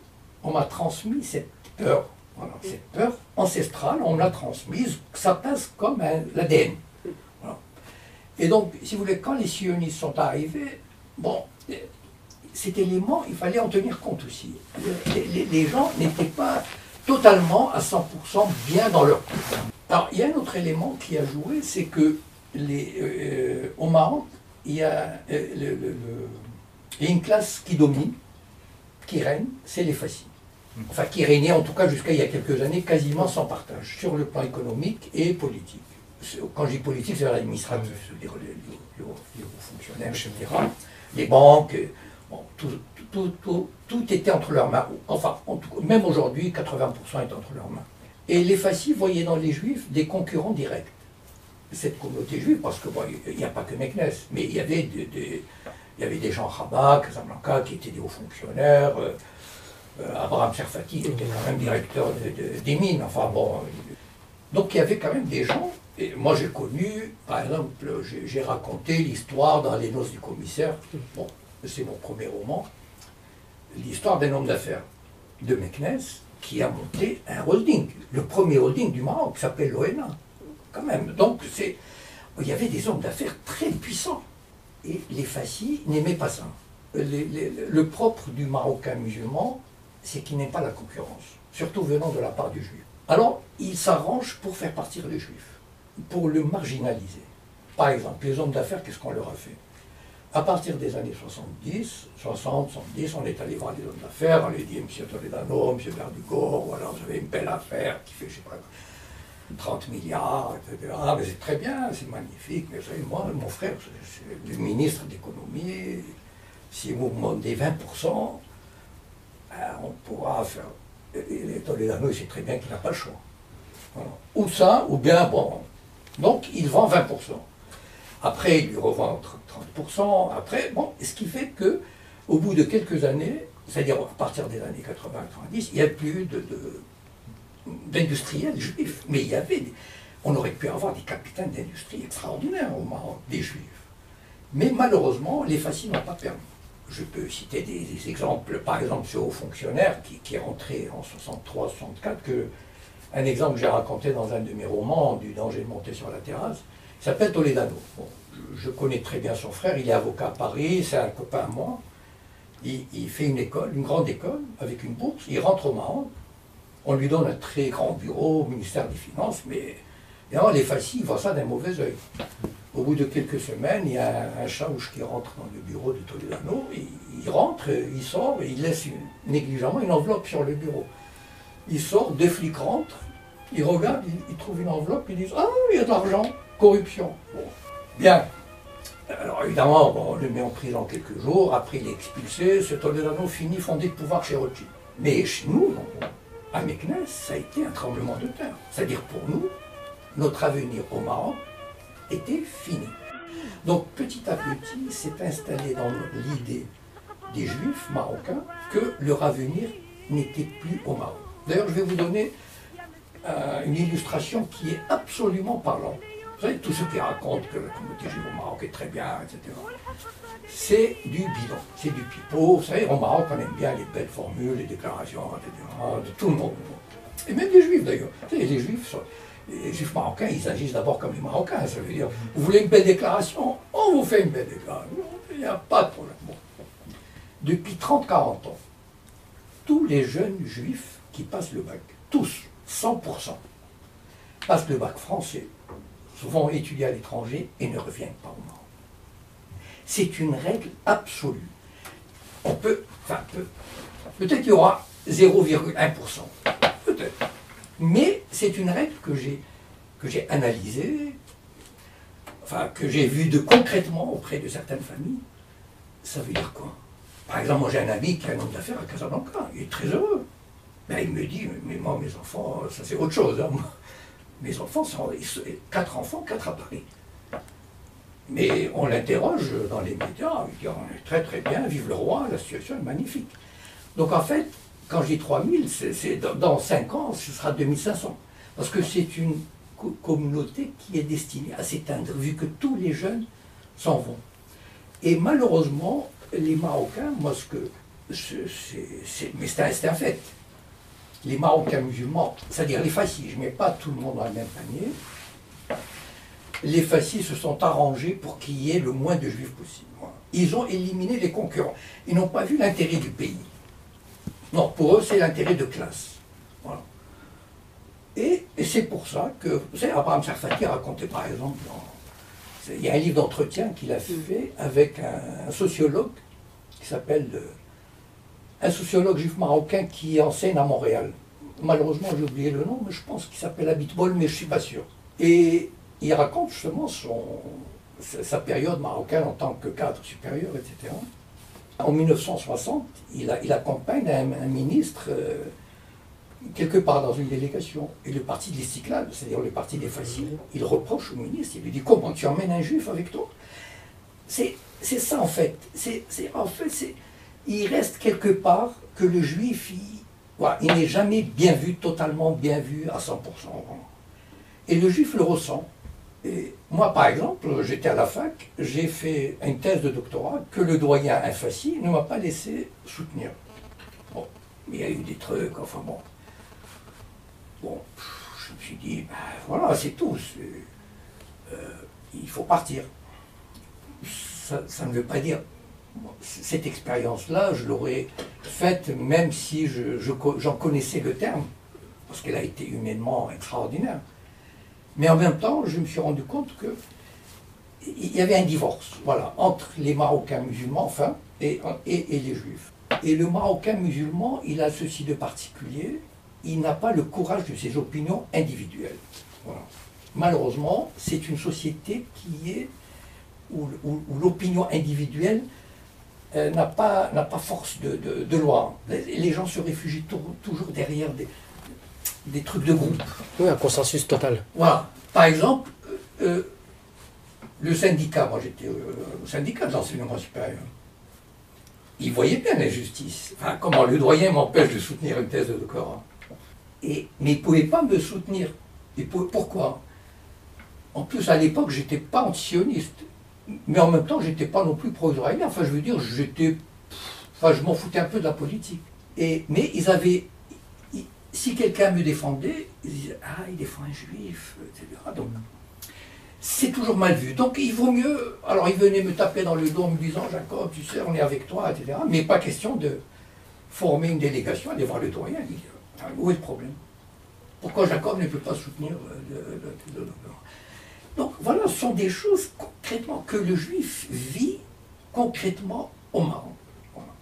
on m'a transmis cette peur, voilà, cette peur ancestrale, on me l'a transmise, ça passe comme l'ADN. Voilà. Et donc, si vous voulez, quand les sionistes sont arrivés, bon, cet élément, il fallait en tenir compte aussi. Les gens n'étaient pas totalement à 100% bien dans leur couple. Alors, il y a un autre élément qui a joué, c'est que au Maroc, il y a une classe qui domine, qui règne, c'est les fascis. Enfin, qui régnait en tout cas jusqu'à il y a quelques années quasiment sans partage, sur le plan économique et politique. Quand je dis politique, c'est l'administratif, c'est-à-dire les hauts fonctionnaires, etc. Les banques, bon, tout était entre leurs mains. Enfin, même aujourd'hui, 80% est entre leurs mains. Et les fascis voyaient dans les juifs des concurrents directs. Cette communauté juive, parce que bon, il n'y a pas que Meknes, mais il y avait des gens à Rabat, Casablanca, qui étaient des hauts fonctionnaires. Abraham Serfati était quand même directeur des mines. Enfin bon. Donc il y avait quand même des gens. Et moi j'ai connu, par exemple, j'ai raconté l'histoire dans Les Noces du commissaire. Bon, c'est mon premier roman. L'histoire d'un homme d'affaires de Meknes qui a monté un holding, le premier holding du Maroc, qui s'appelle l'ONA. Quand même. Donc il y avait des hommes d'affaires très puissants. Et les fascis n'aimaient pas ça. Le propre du Marocain musulman, c'est qu'il n'aime pas la concurrence, surtout venant de la part du juif. Alors, il s'arrange pour faire partir les juifs, pour le marginaliser. Par exemple, les hommes d'affaires, qu'est-ce qu'on leur a fait? À partir des années 70, 60, 70, on est allé voir les hommes d'affaires, on lui dit, Monsieur Toledano, Monsieur Verdugo, voilà, vous avez une belle affaire qui fait, je sais pas, 30 milliards, etc. Ah, mais c'est très bien, c'est magnifique, mais vous savez, moi, mon frère, c'est le ministre d'économie, si vous me demandez 20%, on pourra faire. Et Toledano, il sait très bien qu'il n'a pas le choix. Voilà. Ou ça, ou bien, bon. Donc, il vend 20%. Après, il lui revend 30%. Après, bon, ce qui fait que, au bout de quelques années, c'est-à-dire à partir des années 80-90, il n'y a plus d'industriels juifs. Mais il y avait, on aurait pu avoir des capitaines d'industrie extraordinaires au Maroc, des juifs. Mais malheureusement, les fascistes n'ont pas permis. Je peux citer des exemples, par exemple ce haut fonctionnaire qui est rentré en 63-64, un exemple que j'ai raconté dans un de mes romans, du danger de monter sur la terrasse, il s'appelle Toledano. Bon, je connais très bien son frère, il est avocat à Paris, c'est un copain à moi. Il fait une école, une grande école, avec une bourse, il rentre au Maroc, on lui donne un très grand bureau au ministère des Finances, mais évidemment, les fascistes voient ça d'un mauvais œil. Au bout de quelques semaines, il y a un chaouche qui rentre dans le bureau de Toledano, il rentre, il sort, et il laisse négligemment une enveloppe sur le bureau. Il sort, deux flics rentrent, ils regardent, ils trouvent une enveloppe, ils disent « Ah, il y a de l'argent, corruption. » Bon, bien. Alors évidemment, bon, on le met en prison quelques jours, après il est expulsé, ce Toledano finit fondé de pouvoir chez Rothschild. Mais chez nous, à Meknes, ça a été un tremblement de terre. C'est-à-dire pour nous, notre avenir au Maroc était fini. Donc petit à petit, s'est installé dans l'idée des Juifs marocains que leur avenir n'était plus au Maroc. D'ailleurs, je vais vous donner une illustration qui est absolument parlante. Vous savez, tous ceux qui racontent que la communauté juive au Maroc est très bien, etc. C'est du bidon, c'est du pipeau. Vous savez, au Maroc, on aime bien les belles formules, les déclarations, etc. De tout le monde. Et même les Juifs d'ailleurs. Vous savez, les Juifs marocains, ils agissent d'abord comme les Marocains. Ça veut dire, vous voulez une belle déclaration, on vous fait une belle déclaration. Il n'y a pas de problème. Bon. Depuis 30-40 ans, tous les jeunes Juifs qui passent le bac, tous, 100%, passent le bac français, souvent étudiés à l'étranger et ne reviennent pas au Maroc. C'est une règle absolue. On peut, peut-être qu'il y aura 0,1%, peut-être. Mais c'est une règle que j'ai analysée, que j'ai vue concrètement auprès de certaines familles. Ça veut dire quoi? Par exemple, moi j'ai un ami qui a un homme d'affaires à Casablanca, il est très heureux. Ben, il me dit, mais moi mes enfants, ça c'est autre chose. Hein. Mes enfants sont 4 enfants, 4 à Paris. Mais on l'interroge dans les médias, il dit, on est très très bien, vive le roi, la situation est magnifique. Donc en fait, quand je dis 3000, dans 5 ans, ce sera 2500. Parce que c'est une communauté qui est destinée à s'éteindre, vu que tous les jeunes s'en vont. Et malheureusement, les Marocains, moi mais c'est un fait. Les Marocains musulmans, c'est-à-dire les fascistes, je ne mets pas tout le monde dans le même panier, les fascistes se sont arrangés pour qu'il y ait le moins de juifs possible. Voilà. Ils ont éliminé les concurrents. Ils n'ont pas vu l'intérêt du pays. Non, pour eux, c'est l'intérêt de classe. Voilà. Et c'est pour ça que, vous savez, Abraham Sarfati racontait par exemple, il y a un livre d'entretien qu'il a fait avec un sociologue qui s'appelle, un sociologue juif marocain qui enseigne à Montréal. Malheureusement, j'ai oublié le nom, mais je pense qu'il s'appelle Abitbol, mais je ne suis pas sûr. Et il raconte justement sa période marocaine en tant que cadre supérieur, etc. En 1960, il accompagne un ministre quelque part dans une délégation. Et le parti de l'Istiklal, c'est-à-dire le parti des Fassis, il reproche au ministre, il lui dit « Comment tu emmènes un juif avec toi ?» C'est ça en fait. Il reste quelque part que le juif, voilà, il n'est jamais bien vu, totalement bien vu à 100%. Et le juif le ressent. Et moi, par exemple, j'étais à la fac, j'ai fait une thèse de doctorat que le doyen Fassi ne m'a pas laissé soutenir. Bon, il y a eu des trucs, enfin bon. Bon, je me suis dit, ben, voilà, c'est tout. Il faut partir. Ça ne veut pas dire... Cette expérience-là, je l'aurais faite même si j'en connaissais le terme, parce qu'elle a été humainement extraordinaire. Mais en même temps, je me suis rendu compte qu'il y avait un divorce, voilà, entre les Marocains musulmans, enfin, et les Juifs. Et le Marocain musulman, il a ceci de particulier, il n'a pas le courage de ses opinions individuelles. Voilà. Malheureusement, c'est une société où l'opinion individuelle n'a pas force de loi. Les gens se réfugient toujours derrière des trucs de groupe. Oui, un consensus total. Voilà. Par exemple, le syndicat, moi j'étais au syndicat de l'enseignement supérieur, il voyait bien l'injustice. Enfin, comment le doyen m'empêche de soutenir une thèse de doctorat. Mais il ne pouvait pas me soutenir. Pourquoi? En plus, à l'époque, je n'étais pas antisioniste. Mais en même temps, je n'étais pas non plus pro-israélien. Enfin, je veux dire, je m'en foutais un peu de la politique. Mais ils avaient... Si quelqu'un me défendait, ils disaient « Ah, il défend un juif, etc. » Donc, c'est toujours mal vu. Donc, il vaut mieux... Alors, ils venaient me taper dans le dos en me disant « Jacob, tu sais, on est avec toi, etc. » Mais pas question de former une délégation, aller voir le doyen. Il dit « Où est le problème? Pourquoi Jacob ne peut pas soutenir le doctorat ?» Donc voilà, ce sont des choses concrètement que le juif vit concrètement au Maroc,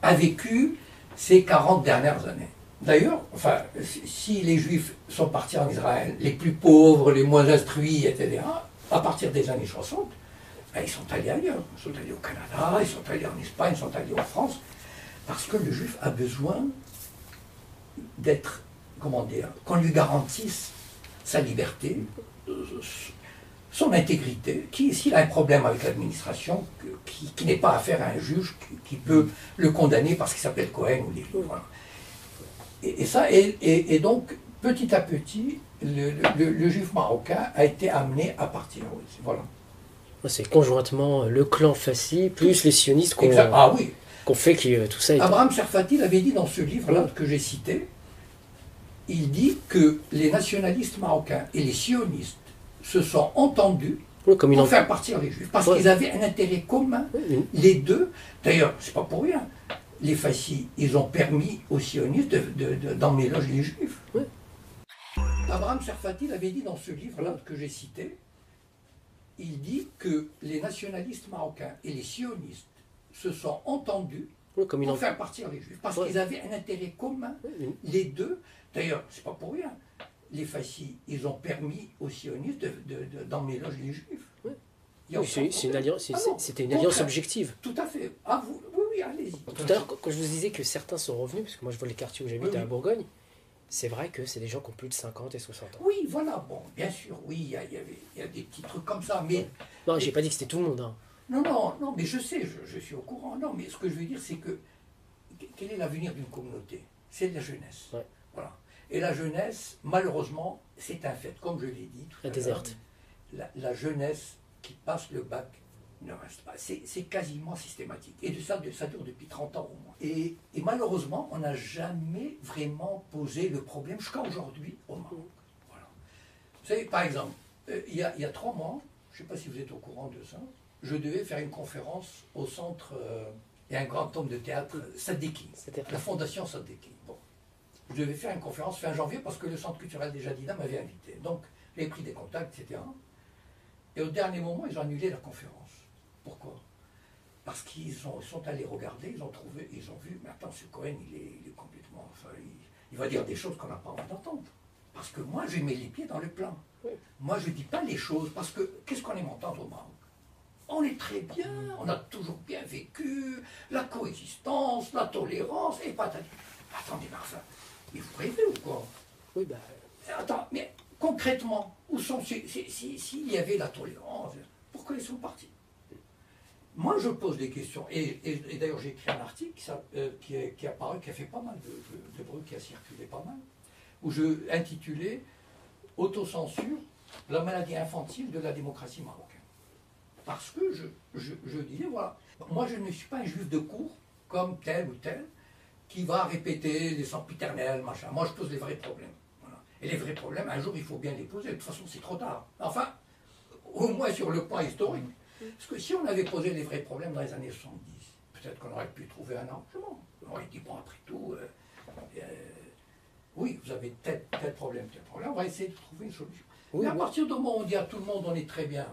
a vécu ces 40 dernières années. D'ailleurs, enfin, si les juifs sont partis en Israël, les plus pauvres, les moins instruits, etc., à partir des années 60, ben, ils sont allés ailleurs. Ils sont allés au Canada, ils sont allés en Espagne, ils sont allés en France, parce que le juif a besoin d'être, comment dire, qu'on lui garantisse sa liberté, son intégrité, s'il a un problème avec l'administration, qui n'est pas affaire à un juge qui peut le condamner parce qu'il s'appelle Cohen ou les voilà. Et donc, petit à petit, le juif marocain a été amené à partir. Voilà. C'est conjointement le clan Fassi plus les sionistes qu'on fait que tout ça est... Abraham Sarfati l'avait dit dans ce livre-là que j'ai cité. Il dit que les nationalistes marocains et les sionistes se sont entendus pour faire partir les juifs, parce qu'ils avaient un intérêt commun, les deux. D'ailleurs, c'est pas pour rien. Les Fassis, ils ont permis aux sionistes d'emmener les juifs. Oui. Abraham Sarfati l'avait dit dans ce livre-là que j'ai cité. Il dit que les nationalistes marocains et les sionistes se sont entendus pour faire partir les juifs, parce qu'ils avaient un intérêt commun, les deux. D'ailleurs, c'est pas pour rien. Les Fassis, ils ont permis aux sionistes d'emmener les juifs. Oui. C'est une alliance, c'était une alliance objective. Tout à fait. Ah, oui, allez-y. Tout à l'heure, quand je vous disais que certains sont revenus, parce que moi je vois les quartiers où j'habite à la Bourgogne, c'est vrai que c'est des gens qui ont plus de 50 et 60 ans. Oui, voilà, bon, bien sûr, oui, il y a des petits trucs comme ça, mais... Non, j'ai pas dit que c'était tout le monde. Hein. Non, mais je sais, je suis au courant. Non, mais ce que je veux dire, c'est que quel est l'avenir d'une communauté? C'est de la jeunesse. Ouais. Voilà. Et la jeunesse, malheureusement, c'est un fait, comme je l'ai dit tout à l'heure. Déserte. La jeunesse qui passe le bac ne reste pas. C'est quasiment systématique. Et ça dure depuis 30 ans au moins. Et malheureusement, on n'a jamais vraiment posé le problème jusqu'à aujourd'hui au Maroc. Voilà. Vous savez, par exemple, il y a 3 mois, je ne sais pas si vous êtes au courant de ça, je devais faire une conférence au centre, il y a un grand homme de théâtre, Sadiki, la fondation Sadiki. Bon. Je devais faire une conférence fin janvier parce que le centre culturel des Jadida m'avait invité. Donc, j'ai pris des contacts, etc. Et au dernier moment, ils ont annulé la conférence. Pourquoi? Parce qu'ils sont allés regarder, ils ont trouvé, ils ont vu, mais attends, ce Cohen, il est complètement... Enfin, il va dire des choses qu'on n'a pas envie d'entendre. Parce que moi, je mets les pieds dans le plat. Oui. Moi, je ne dis pas les choses, parce que qu'est-ce qu'on aime entendre au Maroc? On est très bien, on a toujours bien vécu, la coexistence, la tolérance, et pas... Attendez, Martin, mais vous rêvez ou quoi? Oui, ben... Attends, mais concrètement, où sont... S'il y avait la tolérance, pourquoi ils sont partis? Moi, je pose des questions, et d'ailleurs, j'ai écrit un article qui a paru, qui a fait pas mal de bruit, qui a circulé pas mal, où je intitulais « Autocensure, la maladie infantile de la démocratie marocaine ». Parce que je disais, voilà, moi, je ne suis pas un juif de cour, comme tel ou tel, qui va répéter les sempiternels, machin. Moi, je pose les vrais problèmes. Voilà. Et les vrais problèmes, un jour, il faut bien les poser. De toute façon, c'est trop tard. Enfin, au moins sur le point historique. Parce que si on avait posé les vrais problèmes dans les années 70, peut-être qu'on aurait pu trouver un arrangement. On aurait dit, bon, après tout, oui, vous avez tel problème, on va essayer de trouver une solution. Oui, mais à partir du moment où on dit à tout le monde, on est très bien,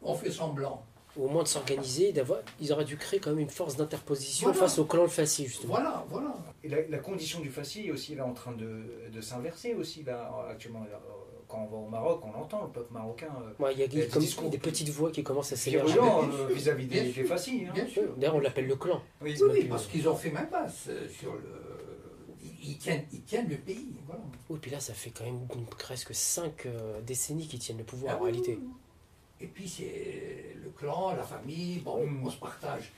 on fait semblant. Au moins de s'organiser, ils auraient dû créer quand même une force d'interposition face au clan Fassi, justement. Voilà. Et la condition du Fassi est aussi là en train de s'inverser aussi là actuellement. Quand on va au Maroc, on entend le peuple marocain. Il y a des petites voix qui commencent à s'émerger. Vis-à-vis des Fassi. Bien sûr. D'ailleurs, on l'appelle le clan. Oui, parce qu'ils ont fait main basse sur le. Ils tiennent le pays. Voilà. Oui, puis là, ça fait quand même presque 5 décennies qu'ils tiennent le pouvoir en réalité. Et puis c'est le clan, la famille, bon, on se partage.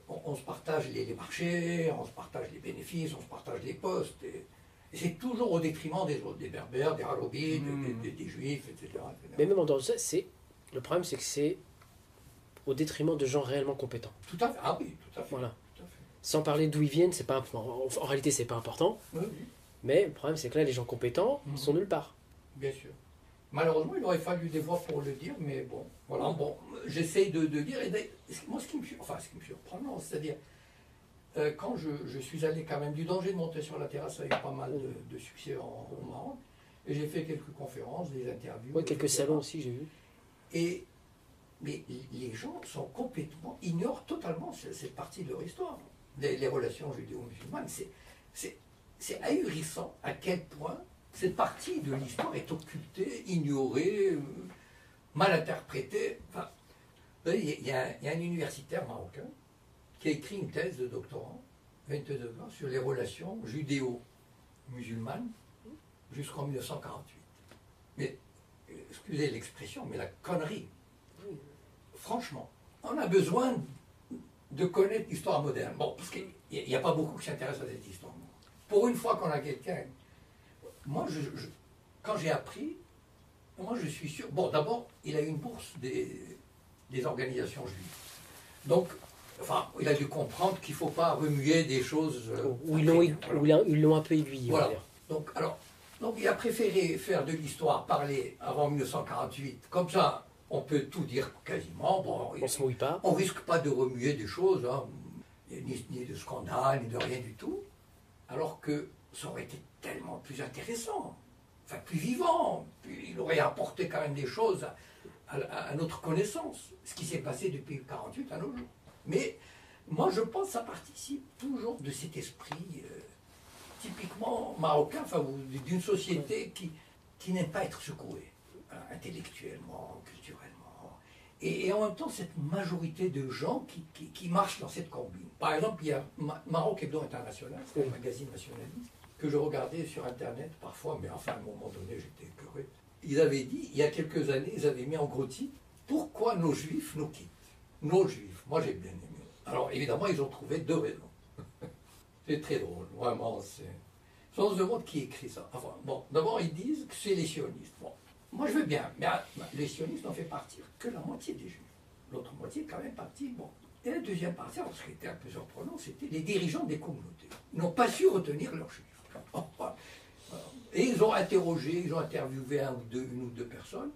On se partage les marchés, on se partage les bénéfices, on se partage les postes. Et c'est toujours au détriment des autres, des berbères, des halobites, des juifs, etc. Mais même dans ça, le problème, c'est que c'est au détriment de gens réellement compétents. Tout à fait. Ah oui, tout à fait. Voilà. Tout à fait. Sans parler d'où ils viennent, c'est pas en réalité, c'est pas important. Oui. Mais le problème, c'est que là, les gens compétents sont nulle part. Bien sûr. Malheureusement, il aurait fallu des voix pour le dire, mais bon, voilà, bon, j'essaye de dire, et moi, ce qui me surprend, c'est-à-dire, quand je suis allé quand même du danger de monter sur la terrasse avec pas mal de succès au Maroc, et j'ai fait quelques conférences, des interviews. Oui, quelques salons aussi, j'ai vu. Mais les gens sont complètement, ignorent totalement cette partie de leur histoire. Les relations judéo-musulmanes, c'est ahurissant à quel point cette partie de l'histoire est occultée, ignorée, mal interprétée. Enfin, il y a un universitaire marocain qui a écrit une thèse de doctorat, 22 degrés, sur les relations judéo-musulmanes jusqu'en 1948. Mais, excusez l'expression, mais la connerie. Franchement, on a besoin de connaître l'histoire moderne. Bon, parce qu'il n'y a pas beaucoup qui s'intéressent à cette histoire. Pour une fois qu'on a quelqu'un... Moi, quand j'ai appris, moi je suis sûr... Bon, d'abord, il a eu une bourse des organisations juives. Donc, enfin, il a dû comprendre qu'il ne faut pas remuer des choses... ils l'ont un peu aiguillé. Voilà. Donc, il a préféré faire de l'histoire, parler avant 1948. Comme ça, on peut tout dire quasiment. Bon, on ne se mouille pas. On ne risque pas de remuer des choses, hein, ni de scandale, ni de rien du tout. Alors que ça aurait été tellement plus intéressant, enfin plus vivant, il aurait apporté quand même des choses à notre connaissance, ce qui s'est passé depuis 1948 à nos jours. Mais moi je pense que ça participe toujours de cet esprit typiquement marocain, enfin d'une société qui n'aime pas être secouée, intellectuellement, culturellement. Et en même temps, cette majorité de gens qui marchent dans cette combine. Par exemple, il y a Maroc Hebdo International, c'est un magazine nationaliste, que je regardais sur Internet parfois, mais enfin, à un moment donné, j'étais écœuré. Ils avaient dit, il y a quelques années, ils avaient mis en gros titre, pourquoi nos juifs nous quittent? Nos juifs. Moi, j'ai bien aimé. Alors, évidemment, ils ont trouvé 2 raisons. C'est très drôle, vraiment. On se demande qui écrit ça. Enfin, bon, d'abord, ils disent que c'est les sionistes. Bon. Moi, je veux bien, mais les sionistes n'ont fait partir que la moitié des juifs. L'autre moitié est quand même partie. Bon. Et la deuxième partie, alors, ce qui était un peu surprenant, c'était les dirigeants des communautés. Ils n'ont pas su retenir leurs juifs. Et ils ont interrogé, ils ont interviewé une ou deux personnes.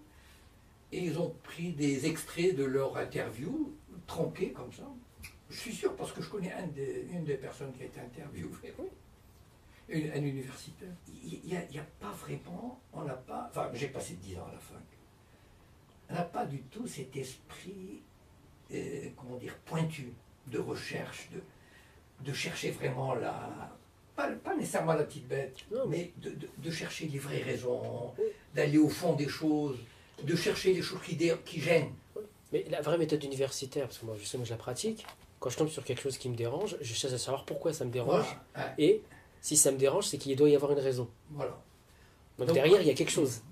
et ils ont pris des extraits de leur interview, tronqués comme ça. Je suis sûr, parce que je connais une des personnes qui a été interviewée, un universitaire. Il n'y a pas vraiment, on n'a pas, enfin j'ai passé 10 ans à la fac, on n'a pas du tout cet esprit, comment dire, pointu de recherche, de chercher vraiment pas nécessairement la petite bête, Non, mais de chercher les vraies raisons, d'aller au fond des choses, de chercher les choses qui gênent. Mais la vraie méthode universitaire, parce que moi justement je la pratique, quand je tombe sur quelque chose qui me dérange, je cherche à savoir pourquoi ça me dérange. Voilà. Et si ça me dérange, c'est qu'il doit y avoir une raison. Voilà. Donc derrière, il y a quelque chose.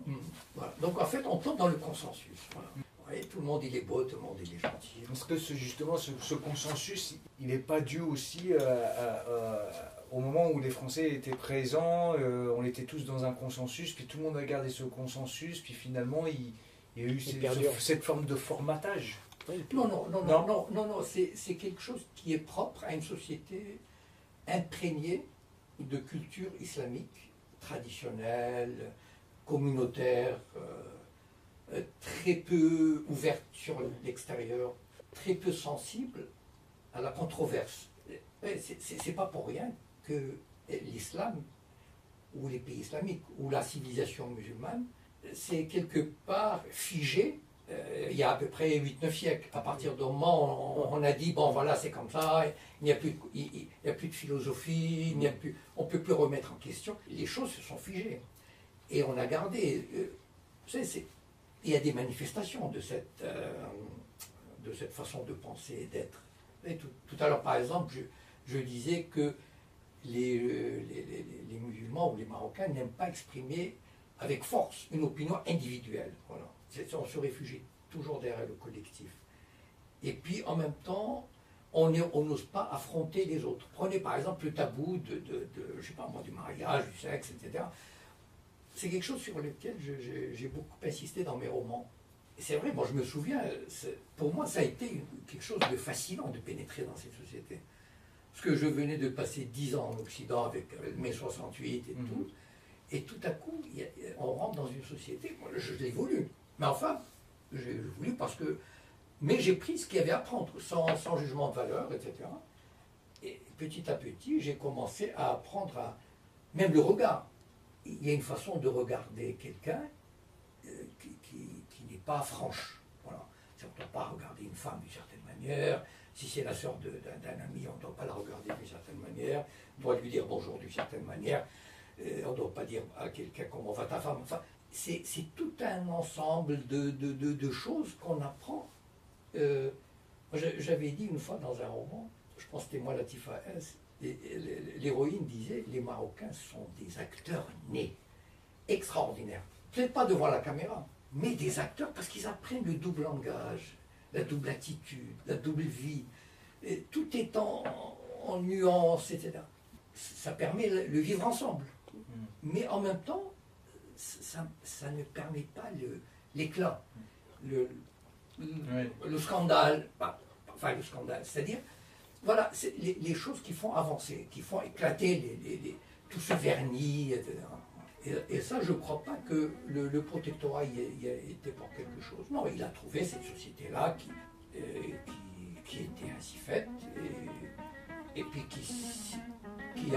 Voilà. Donc en fait, on tombe dans le consensus. Voilà. Et tout le monde il est beau, tout le monde il est gentil. Est-ce que justement ce consensus, il n'est pas dû aussi au moment où les Français étaient présents, on était tous dans un consensus, puis tout le monde a gardé ce consensus, puis finalement il y a eu cette forme de formatage. Oui. Non, c'est quelque chose qui est propre à une société imprégnée de culture islamique, traditionnelle, communautaire, très peu ouverte sur l'extérieur, très peu sensible à la controverse. C'est pas pour rien que l'islam, ou les pays islamiques, ou la civilisation musulmane, c'est quelque part figé il y a à peu près 8-9 siècles. À partir du moment où on a dit, bon voilà, c'est comme ça, il n'y a plus de philosophie, on ne peut plus remettre en question, les choses se sont figées. Et on a gardé... il y a des manifestations de cette façon de penser et d'être. Tout à l'heure, par exemple, je disais que les musulmans ou les Marocains n'aiment pas exprimer avec force une opinion individuelle. Voilà. On se réfugie toujours derrière le collectif. Et puis, en même temps, on n'ose pas affronter les autres. Prenez par exemple le tabou je sais pas moi, du mariage, du sexe, etc. C'est quelque chose sur lequel j'ai beaucoup insisté dans mes romans. Et c'est vrai, moi je me souviens, pour moi ça a été quelque chose de fascinant de pénétrer dans cette société. Parce que je venais de passer 10 ans en Occident avec mai 68 et tout. Et tout à coup, on rentre dans une société, moi, je l'ai voulu. Mais enfin, j'ai voulu parce que... Mais j'ai pris ce qu'il y avait à prendre, sans jugement de valeur, etc. Et petit à petit, j'ai commencé à apprendre même le regard. Il y a une façon de regarder quelqu'un qui n'est pas franche. Voilà. On ne doit pas regarder une femme d'une certaine manière. Si c'est la sœur d'un ami, on ne doit pas la regarder d'une certaine manière. On doit lui dire bonjour d'une certaine manière. On ne doit pas dire à quelqu'un comment va ta femme. Enfin, c'est tout un ensemble de choses qu'on apprend. J'avais dit une fois dans un roman, je pense que c'était moi Latifa S, l'héroïne disait les Marocains sont des acteurs nés, extraordinaires. Peut-être pas devant la caméra, mais des acteurs parce qu'ils apprennent le double langage, la double attitude, la double vie. Et tout est en nuances, etc. Ça permet le vivre ensemble. Mais en même temps, ça ne permet pas l'éclat, le scandale, enfin le scandale, c'est-à-dire, voilà, les choses qui font avancer, qui font éclater tout ce vernis, etc. Et ça, je ne crois pas que le protectorat y a été pour quelque chose. Non, il a trouvé cette société-là qui était ainsi faite, et puis qui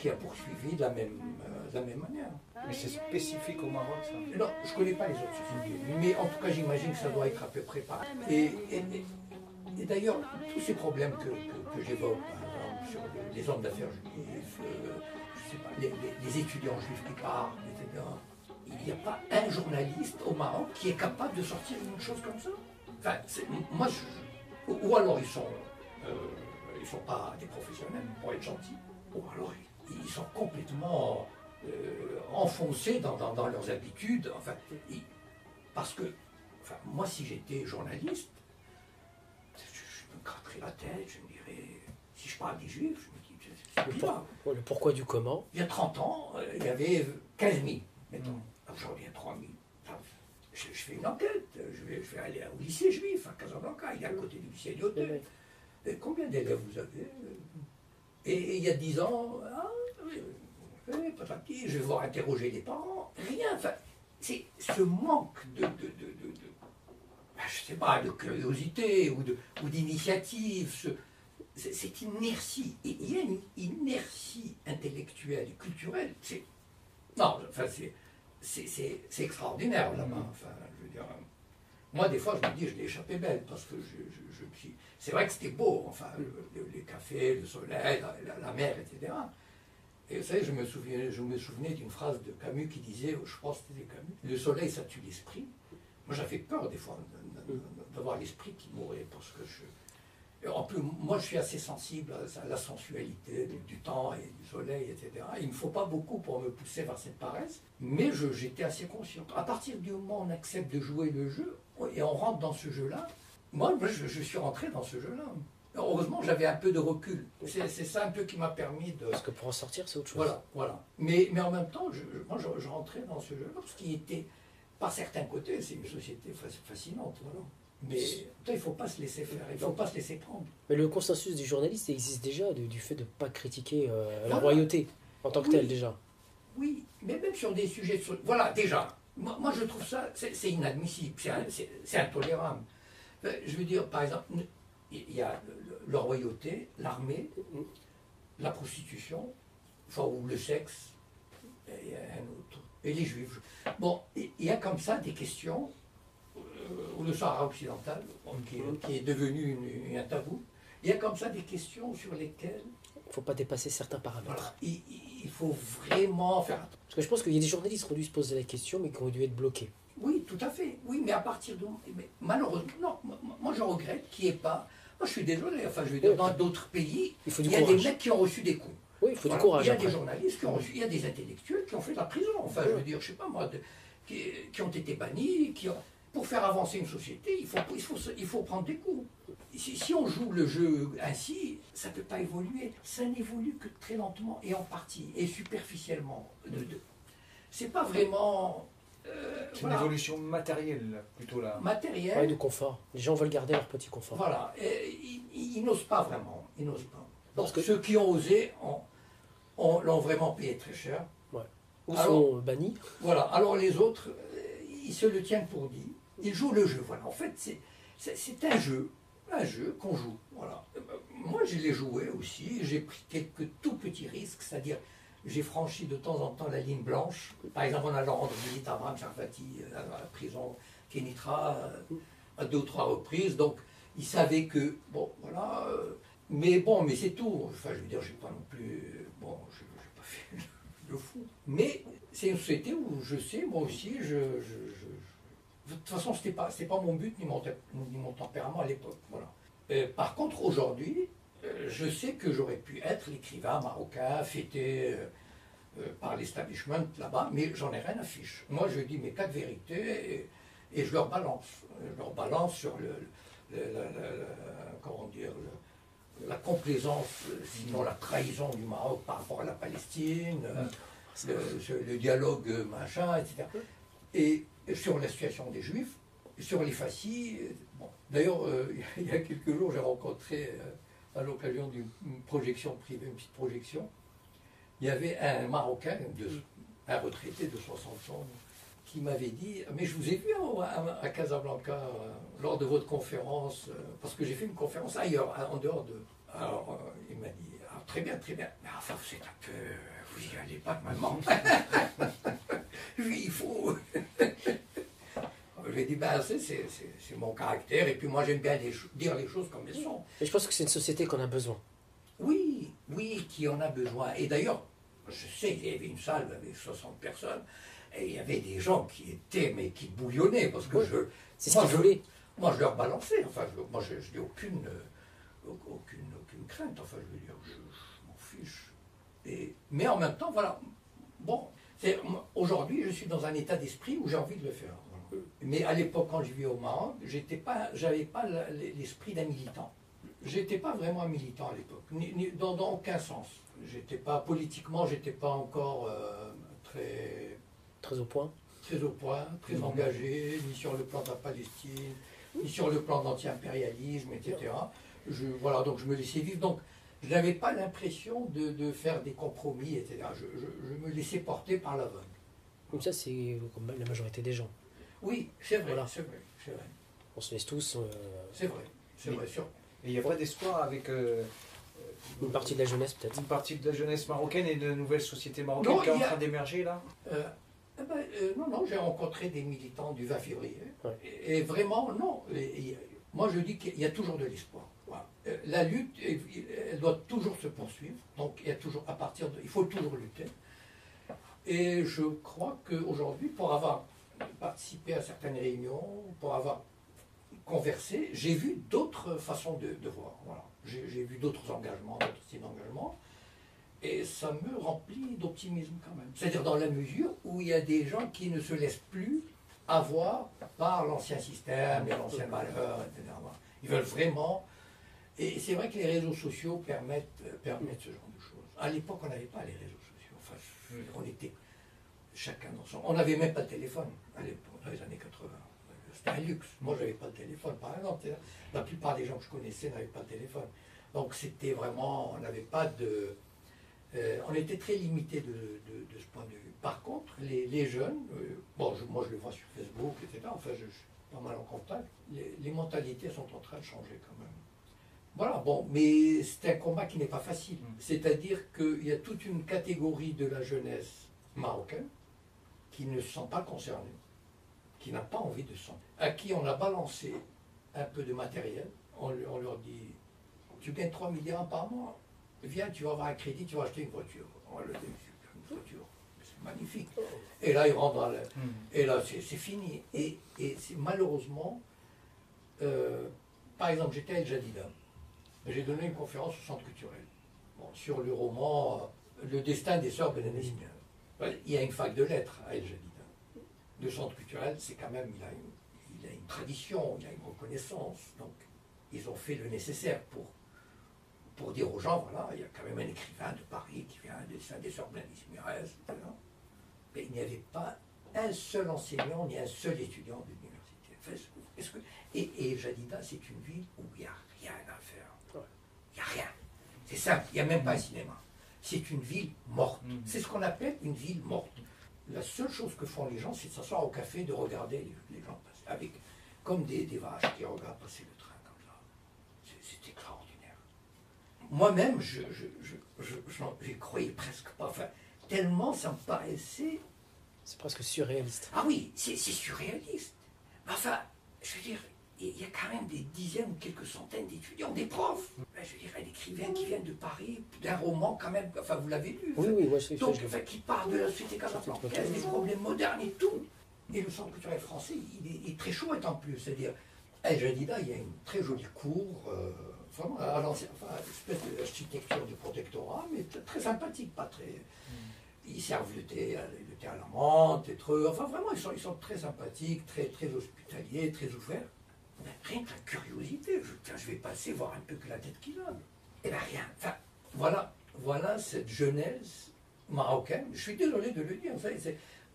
a poursuivi de la même manière. Mais c'est spécifique au Maroc, ça? Non, je ne connais pas les autres sociétés, mais en tout cas j'imagine que ça doit être à peu près pareil. Et d'ailleurs, tous ces problèmes que j'évoque, par exemple, sur les hommes d'affaires juifs, je sais pas, les étudiants juifs qui partent, etc., il n'y a pas un journaliste au Maroc qui est capable de sortir une chose comme ça. Enfin, moi, ou alors ils sont pas des professionnels, pour être gentils, ou alors ils sont complètement enfoncés dans leurs habitudes. Enfin, parce que, enfin, moi, si j'étais journaliste, je me gratterais la tête, je me dirais, si je parle des juifs, je me dis, c'est bizarre. Le pourquoi du comment. Il y a 30 ans, il y avait 15 000, mettons. Aujourd'hui, il y a 3 000. Enfin, je fais une enquête, je vais aller au lycée juif à Casablanca, il est à côté du lycée Lyotet. Combien d'élèves vous avez? Et il y a 10 ans, patati, je vais voir interroger les parents. Rien. Enfin, c'est ce manque je sais pas, de curiosité ou d'initiative. Cette inertie. Et il y a une inertie intellectuelle et culturelle. Non, enfin, c'est extraordinaire là-bas. Enfin, je veux dire, moi, des fois, je me dis, je l'ai échappé belle, parce que c'est vrai que c'était beau, enfin, les cafés, le soleil, la mer, etc. Et vous savez, je me souvenais d'une phrase de Camus qui disait, je pense que c'était Camus, le soleil, ça tue l'esprit. Moi, j'avais peur, des fois, d'avoir l'esprit qui mourait, parce que en plus, moi, je suis assez sensible à la sensualité du temps et du soleil, etc. Il ne me faut pas beaucoup pour me pousser vers cette paresse, mais j'étais assez conscient. À partir du moment où on accepte de jouer le jeu, et on rentre dans ce jeu-là, moi je suis rentré dans ce jeu-là. Heureusement, j'avais un peu de recul. C'est ça un peu qui m'a permis de... Parce que pour en sortir, c'est autre chose. Voilà. Mais en même temps, je rentrais dans ce jeu-là, parce qu'il était, par certains côtés, c'est une société fascinante, voilà. Mais il ne faut pas se laisser faire, il ne faut pas se laisser prendre. Mais le consensus du journaliste existe déjà du fait de ne pas critiquer la royauté en tant que telle déjà. Oui, mais même sur des sujets... Voilà, déjà, moi je trouve ça, c'est inadmissible, c'est intolérable. Je veux dire, par exemple, il y a la royauté, l'armée, la prostitution, enfin, ou le sexe, et un autre, et les juifs. Bon, il y a comme ça des questions... ou le Sahara occidental, qui est devenu un tabou. Il y a comme ça des questions sur lesquelles... Il ne faut pas dépasser certains paramètres. Voilà, il faut vraiment faire attention. Parce que je pense qu'il y a des journalistes qui ont dû se poser la question, mais qui ont dû être bloqués. Oui, tout à fait. Oui, mais à partir de... Mais malheureusement, non, moi je regrette qu'il n'y ait pas... Moi je suis désolé, enfin je veux dire, dans d'autres pays, il y a des mecs qui ont reçu des coups. Oui, il faut du courage. Il y a des journalistes qui ont reçu, il y a des intellectuels qui ont fait de la prison. Enfin, je veux dire, je sais pas moi, qui ont été bannis, Pour faire avancer une société, il faut prendre des coups. Si on joue le jeu ainsi, ça ne peut pas évoluer. Ça n'évolue que très lentement et en partie, et superficiellement. C'est pas vraiment... c'est une évolution matérielle, plutôt là. Matérielle. Ouais, de confort. Les gens veulent garder leur petit confort. Voilà. Ils n'osent pas vraiment. Ils n'osent pas. Parce que ceux qui ont osé l'ont vraiment payé très cher. Ouais. Ou sont bannis. Voilà. Alors les autres, ils se le tiennent pour dit. Ils jouent le jeu. Voilà. En fait, c'est un jeu qu'on joue. Voilà. Moi, je l'ai joué aussi. J'ai pris quelques tout petits risques, c'est-à-dire j'ai franchi de temps en temps la ligne blanche. Par exemple, en allant rendre visite à Abraham Sarfati à la prison Kenitra à 2 ou 3 reprises. Donc, ils savaient que bon, voilà. Mais c'est tout. Enfin, je veux dire, j'ai pas non plus. Bon, je n'ai pas fait le fou. Mais c'est une société où je sais, moi aussi, de toute façon, c'était pas mon but ni mon tempérament à l'époque. Voilà. Par contre, aujourd'hui, je sais que j'aurais pu être l'écrivain marocain, fêté par l'establishment là-bas, mais j'en ai rien à fiche. Moi, je dis mes 4 vérités et je leur balance. Je leur balance sur comment dire, la complaisance, sinon la trahison du Maroc par rapport à la Palestine, le dialogue machin, etc. Et sur la situation des Juifs, sur les fascis. Bon. D'ailleurs, il y a quelques jours, j'ai rencontré, à l'occasion d'une projection privée, une petite projection, il y avait un Marocain, un retraité de 60 ans, qui m'avait dit, mais je vous ai vu à Casablanca, lors de votre conférence, parce que j'ai fait une conférence ailleurs, en dehors de... Alors, il m'a dit, très bien, mais enfin, vous êtes un peu... Vous y allez pas, maman. Il faut... Je lui ai dit, c'est mon caractère, et puis moi j'aime bien dire les choses comme elles sont. Et je pense que c'est une société qu'on a besoin. Oui, qui en a besoin. Et d'ailleurs, je sais qu'il y avait une salle avec 60 personnes, et il y avait des gens qui étaient, mais qui bouillonnaient, parce que c'est ce qu'ils voulaient. Moi je leur balançais, enfin, moi je n'ai aucune crainte, enfin, je veux dire, je m'en fiche. Mais en même temps, voilà, bon, aujourd'hui je suis dans un état d'esprit où j'ai envie de le faire. Voilà. Mais à l'époque, quand je vivais au Maroc, j'avais pas l'esprit d'un militant. J'étais pas vraiment un militant à l'époque, dans aucun sens. Politiquement, j'étais pas encore très au point, très engagé, ni sur le plan de la Palestine, ni sur le plan d'anti-impérialisme, etc. Donc je me laissais vivre. Donc je n'avais pas l'impression de faire des compromis, etc. Je me laissais porter par la vague. Comme ça, c'est comme la majorité des gens. Oui, c'est vrai, voilà. c'est vrai. On se laisse tous C'est vrai, sûr. Et il n'y a pas d'espoir avec une partie de la jeunesse peut-être. une partie de la jeunesse marocaine et de nouvelles sociétés marocaines Non, qui est en il y a- train d'émerger là. Non, j'ai rencontré des militants du 20 février. Ouais. Et vraiment, non. Moi, je dis qu'il y a toujours de l'espoir. Voilà. La lutte, elle doit toujours se poursuivre. Donc, il y a toujours, il faut toujours lutter. Et je crois qu'aujourd'hui, pour avoir participé à certaines réunions, pour avoir conversé, j'ai vu d'autres façons de voir. Voilà. J'ai vu d'autres engagements, d'autres styles d'engagement. Et ça me remplit d'optimisme quand même. C'est-à-dire dans la mesure où il y a des gens qui ne se laissent plus avoir par l'ancien système, et l'ancien malheur, etc. Ils veulent vraiment... Et c'est vrai que les réseaux sociaux permettent ce genre de choses. À l'époque, on n'avait pas les réseaux sociaux. Enfin, on était chacun dans son... On n'avait même pas de téléphone à l'époque, dans les années 80. C'était un luxe. Moi, je n'avais pas de téléphone, par exemple. La plupart des gens que je connaissais n'avaient pas de téléphone. Donc, c'était vraiment... On n'avait pas de... on était très limité de ce point de vue. Par contre, les jeunes, moi je les vois sur Facebook, etc. Enfin, je suis pas mal en contact. Les mentalités sont en train de changer quand même. Voilà, bon, mais c'est un combat qui n'est pas facile. C'est-à-dire qu'il y a toute une catégorie de la jeunesse marocaine qui ne se sent pas concernée, qui n'a pas envie de se sentir, à qui on a balancé un peu de matériel. On leur dit, tu gagnes 3 milliards par mois. Viens, tu vas avoir un crédit, tu vas acheter une voiture. On va le dire, une voiture. C'est magnifique. Et là, ils rentrent dans le... Et là, c'est fini. Et malheureusement, par exemple, j'étais à El Jadida. J'ai donné une conférence au Centre culturel. Sur le roman Le destin des sœurs Benennes. Il y a une fac de lettres à El Jadida. Le Centre culturel, c'est quand même... Il a une tradition, il a une reconnaissance. Donc, ils ont fait le nécessaire pour dire aux gens, voilà, il y a quand même un écrivain de Paris qui vient des sœurs Blandis Mirez, etc. Mais il n'y avait pas un seul enseignant ni un seul étudiant de l'université. Et Jadida, c'est une ville où il n'y a rien à faire. Il n'y a rien. C'est simple, il n'y a même pas un cinéma. C'est une ville morte. C'est ce qu'on appelle une ville morte. La seule chose que font les gens, c'est de s'asseoir au café, de regarder les gens passer, comme des vaches qui regardent passer le train comme ça. C'est extraordinaire. Moi-même, j'y croyais presque pas. Enfin, tellement ça me paraissait... C'est presque surréaliste. Ah oui, c'est surréaliste. Enfin, je veux dire, il y a quand même des dizaines ou quelques centaines d'étudiants, des profs. Je veux dire, un écrivain qui vient de Paris, d'un roman quand même, enfin vous l'avez lu. Oui, moi je Donc, qui parle de la société casablancaise, des problèmes modernes et tout. Et le Centre culturel français, il est très chouette en plus. C'est-à-dire, à El Jadida, il y a une très jolie cour, vraiment à l'ancienne, une espèce d'architecture du protectorat, mais très sympathique, pas très... Ils servent le thé à la menthe, enfin vraiment, ils sont très sympathiques, très hospitaliers, très ouverts. Mais rien que la curiosité, je vais passer voir un peu que la tête qu'il a. Et bien rien. Enfin, voilà cette jeunesse marocaine. Je suis désolé de le dire.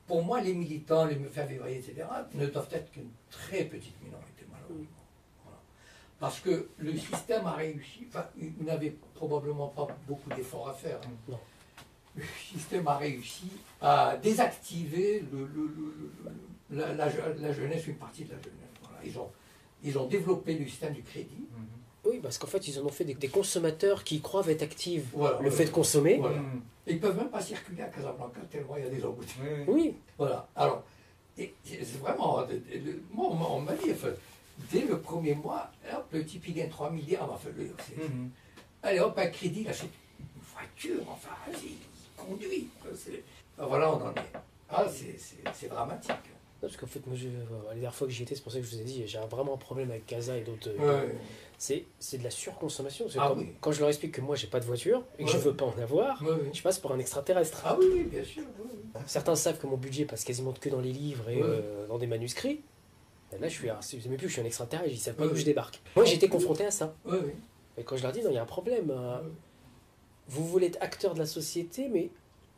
Pour moi, les militants, les fin février, etc., ne doivent être qu'une très petite minorité, malheureusement. Voilà. Parce que le système a réussi, enfin, il n'avait probablement pas beaucoup d'efforts à faire. Non. Le système a réussi à désactiver la jeunesse, une partie de la jeunesse. Voilà. Ils ont développé le système du crédit. Oui, parce qu'en fait, ils en ont fait des consommateurs qui croient être actifs. Voilà, le fait de consommer. Voilà. Et ils ne peuvent même pas circuler à Casablanca tellement il y a des embouteillages. Oui. Voilà. Alors, c'est vraiment... Moi, on m'a dit, enfin, dès le premier mois, hop, le type il gagne 3 milliards. Enfin, allez, hop, un crédit, il achète une voiture, enfin, il conduit. Voilà, on en est. Ah, c'est dramatique. Parce qu'en fait, moi, la dernière fois que j'y étais, c'est pour ça que je vous ai dit, j'ai vraiment un problème avec Casa et d'autres. C'est de la surconsommation. Quand je leur explique que moi, j'ai pas de voiture et que je veux pas en avoir, je passe pour un extraterrestre. Ah oui, bien sûr. Certains savent que mon budget passe quasiment que dans les livres et dans des manuscrits. Et là, je sais même plus, je suis un extraterrestre, ils savent pas d'où je débarque. Moi, j'ai été confronté à ça. Et quand je leur dis, non, il y a un problème. Vous voulez être acteur de la société, mais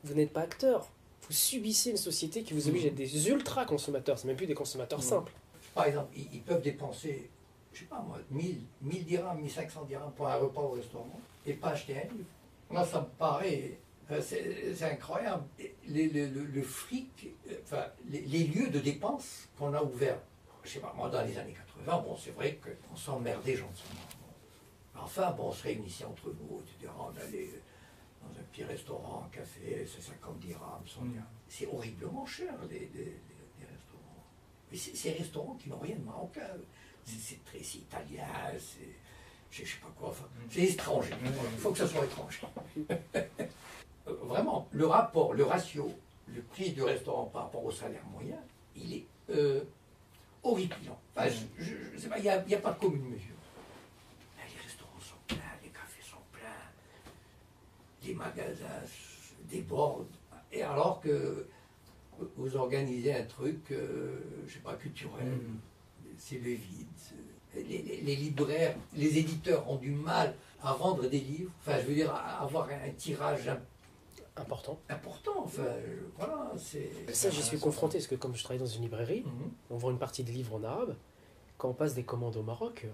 vous n'êtes pas acteur. Vous subissez une société qui vous oblige à être des ultra-consommateurs, c'est même plus des consommateurs simples. Par exemple, ils peuvent dépenser, je sais pas moi, 1000 dirhams, 1500 dirhams pour un repas au restaurant et pas acheter un livre. Moi, ça me paraît, c'est incroyable. Le fric, enfin, les lieux de dépenses qu'on a ouverts je sais pas, moi, dans les années 80, bon, c'est vrai qu'on s'emmerdait gentiment. Bon. Enfin, bon, on se réunissait entre nous, etc. On allait dans un petit restaurant, un café, c'est 50 dirhams, 100 dirhams. C'est horriblement cher, les restaurants. Mais c'est ces restaurants qui n'ont rien de marocain. C'est italien, c'est... je sais pas quoi, enfin, c'est étranger. Il faut que ça soit étranger. Vraiment, le rapport, le ratio, le prix du restaurant par rapport au salaire moyen, il est horripilant. Enfin, je sais pas, il n'y a pas de commune mesure. Mais les restaurants sont pleins, les cafés sont pleins, les magasins débordent. Et alors que vous organisez un truc, je sais pas, culturel, c'est le vide. Les libraires, les éditeurs ont du mal à vendre des livres, enfin je veux dire, à avoir un tirage important, enfin voilà, c'est... Ça j'y suis confronté, parce que comme je travaille dans une librairie, on vend une partie des livres en arabe, quand on passe des commandes au Maroc,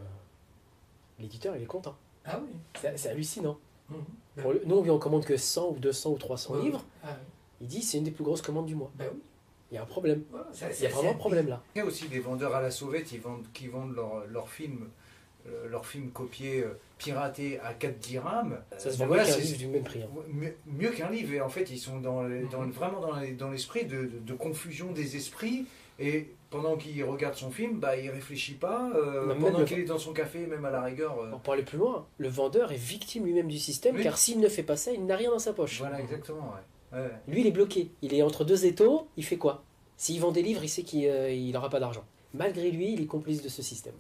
l'éditeur il est content. Ah oui. C'est hallucinant. Nous on lui en commande que 100 ou 200 ou 300 livres, il dit c'est une des plus grosses commandes du mois. Oui. Il y a un problème. Voilà, il y a vraiment un problème là. Il y a aussi des vendeurs à la sauvette qui vendent leurs films copiés, piratés à 4 dirhams. Ça se vend mieux qu'un livre du même prix. Mieux qu'un livre. Et en fait, ils sont vraiment dans l'esprit de confusion des esprits. Et pendant qu'il regarde son film, bah, il ne réfléchit pas. Pendant qu'il est dans son café, même à la rigueur... Pour aller plus loin, le vendeur est victime lui-même du système, car s'il ne fait pas ça, il n'a rien dans sa poche. Voilà, exactement, ouais. Lui, il est bloqué. Il est entre deux étaux, il fait quoi? S'il vend des livres, il sait qu'il n'aura pas d'argent. Malgré lui, il est complice de ce système.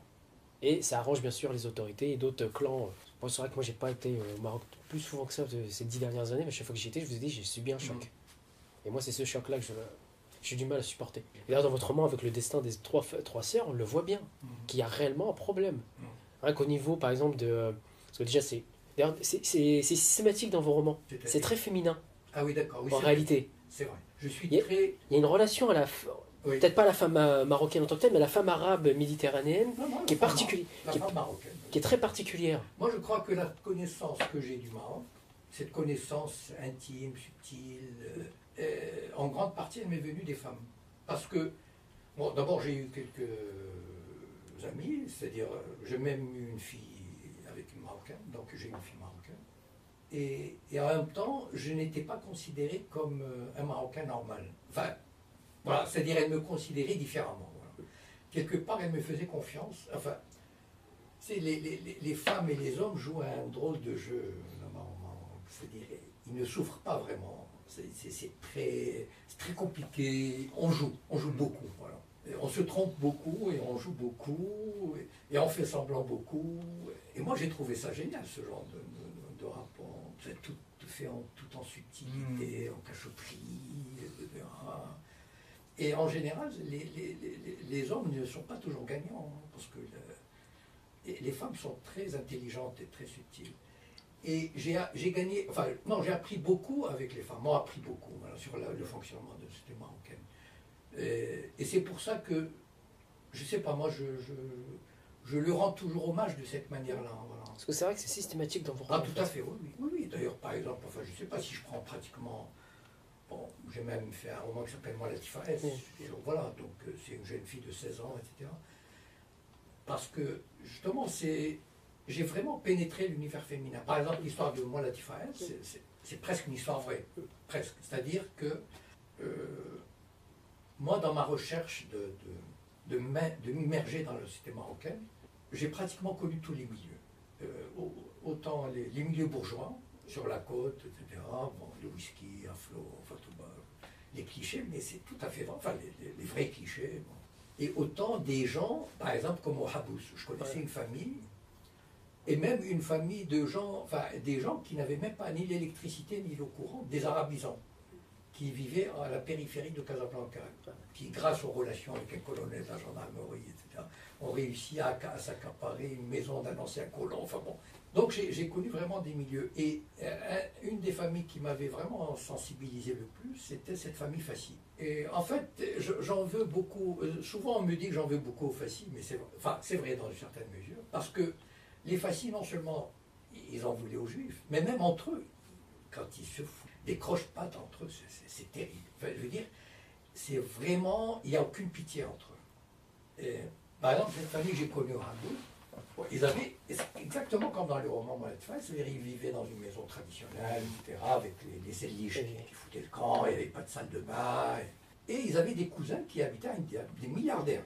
Et ça arrange bien sûr les autorités et d'autres clans. Bon, c'est vrai que moi, j'ai pas été au Maroc plus souvent que ça ces 10 dernières années, mais chaque fois que j'y étais, je vous ai dit, j'ai subi un choc. Et moi, c'est ce choc-là que j'ai du mal à supporter. Et là, dans votre roman, avec le destin des trois sœurs, on le voit bien, qu'il y a réellement un problème. Rien qu'au niveau, par exemple, de... Parce que déjà, c'est systématique dans vos romans. C'est très féminin. Ah oui, d'accord. Oui, en réalité. C'est vrai. Il y a une relation à la... Oui. Peut-être pas la femme marocaine en tant que telle, mais la femme arabe méditerranéenne, qui est particulière, qui est très particulière. Moi, je crois que la connaissance que j'ai du Maroc, cette connaissance intime, subtile, en grande partie, elle m'est venue des femmes. Parce que, bon, d'abord, j'ai eu quelques amis, c'est-à-dire, j'ai même eu une fille avec une Marocaine, donc j'ai une fille marocaine. Et en même temps, je n'étais pas considéré comme un Marocain normal. Enfin, voilà, c'est-à-dire elle me considérait différemment. Voilà. Quelque part, elle me faisait confiance. Enfin, les femmes et les hommes jouent un drôle de jeu. C'est-à-dire, ils ne souffrent pas vraiment. C'est très compliqué. On joue beaucoup. Voilà. Et on se trompe beaucoup et on joue beaucoup et on fait semblant beaucoup. Et moi, j'ai trouvé ça génial, ce genre de rapport. Tout fait tout en subtilité, en cachotterie, etc. Et en général, les hommes ne sont pas toujours gagnants, parce que les femmes sont très intelligentes et très subtiles. Et j'ai gagné, enfin, non, j'ai appris beaucoup avec les femmes, m'ont appris beaucoup voilà, sur le fonctionnement de la société marocaine. Et c'est pour ça que, je sais pas, moi, je le rends toujours hommage de cette manière-là. Voilà. Parce que c'est vrai que c'est systématique dans vos romans. Ah, tout à fait, oui. D'ailleurs, par exemple, enfin, je sais pas si je prends pratiquement... Bon, j'ai même fait un roman qui s'appelle Moi Latifa S. Voilà, donc c'est une jeune fille de 16 ans, etc. Parce que, justement, j'ai vraiment pénétré l'univers féminin. Par exemple, l'histoire de Moi Latifa S, c'est presque une histoire vraie. Presque. C'est-à-dire que moi, dans ma recherche de m'immerger dans la société marocaine, j'ai pratiquement connu tous les milieux. Autant les milieux bourgeois, sur la côte, etc. Bon, le whisky, un flot, enfin tout bas, les clichés, mais c'est tout à fait vrai, enfin les vrais clichés. Bon. Et autant des gens, par exemple comme au Habous, je connaissais une famille, et même une famille de gens, enfin des gens qui n'avaient même pas ni l'électricité ni l'eau courante, des arabisans, qui vivaient à la périphérie de Casablanca, qui grâce aux relations avec un colonel de la gendarmerie, etc., ont réussi à s'accaparer une maison d'un ancien colon, enfin bon. Donc j'ai connu vraiment des milieux. Et une des familles qui m'avait vraiment sensibilisé le plus, c'était cette famille Fassi. Et en fait, j'en veux beaucoup. Souvent on me dit que j'en veux beaucoup aux Fassi, mais c'est vrai dans une certaine mesure. Parce que les Fassi, non seulement ils en voulaient aux Juifs, mais même entre eux, quand ils se décrochent pattes entre eux, c'est terrible. Enfin, je veux dire, c'est vraiment, il n'y a aucune pitié entre eux. Par exemple, cette famille que j'ai connue au Hambourg, ils avaient, exactement comme dans le roman Mollet de Faille, c'est-à-dire ils vivaient dans une maison traditionnelle, etc., avec les éliges qui foutaient le camp, il n'y avait pas de salle de bain. Et ils avaient des cousins qui habitaient des milliardaires.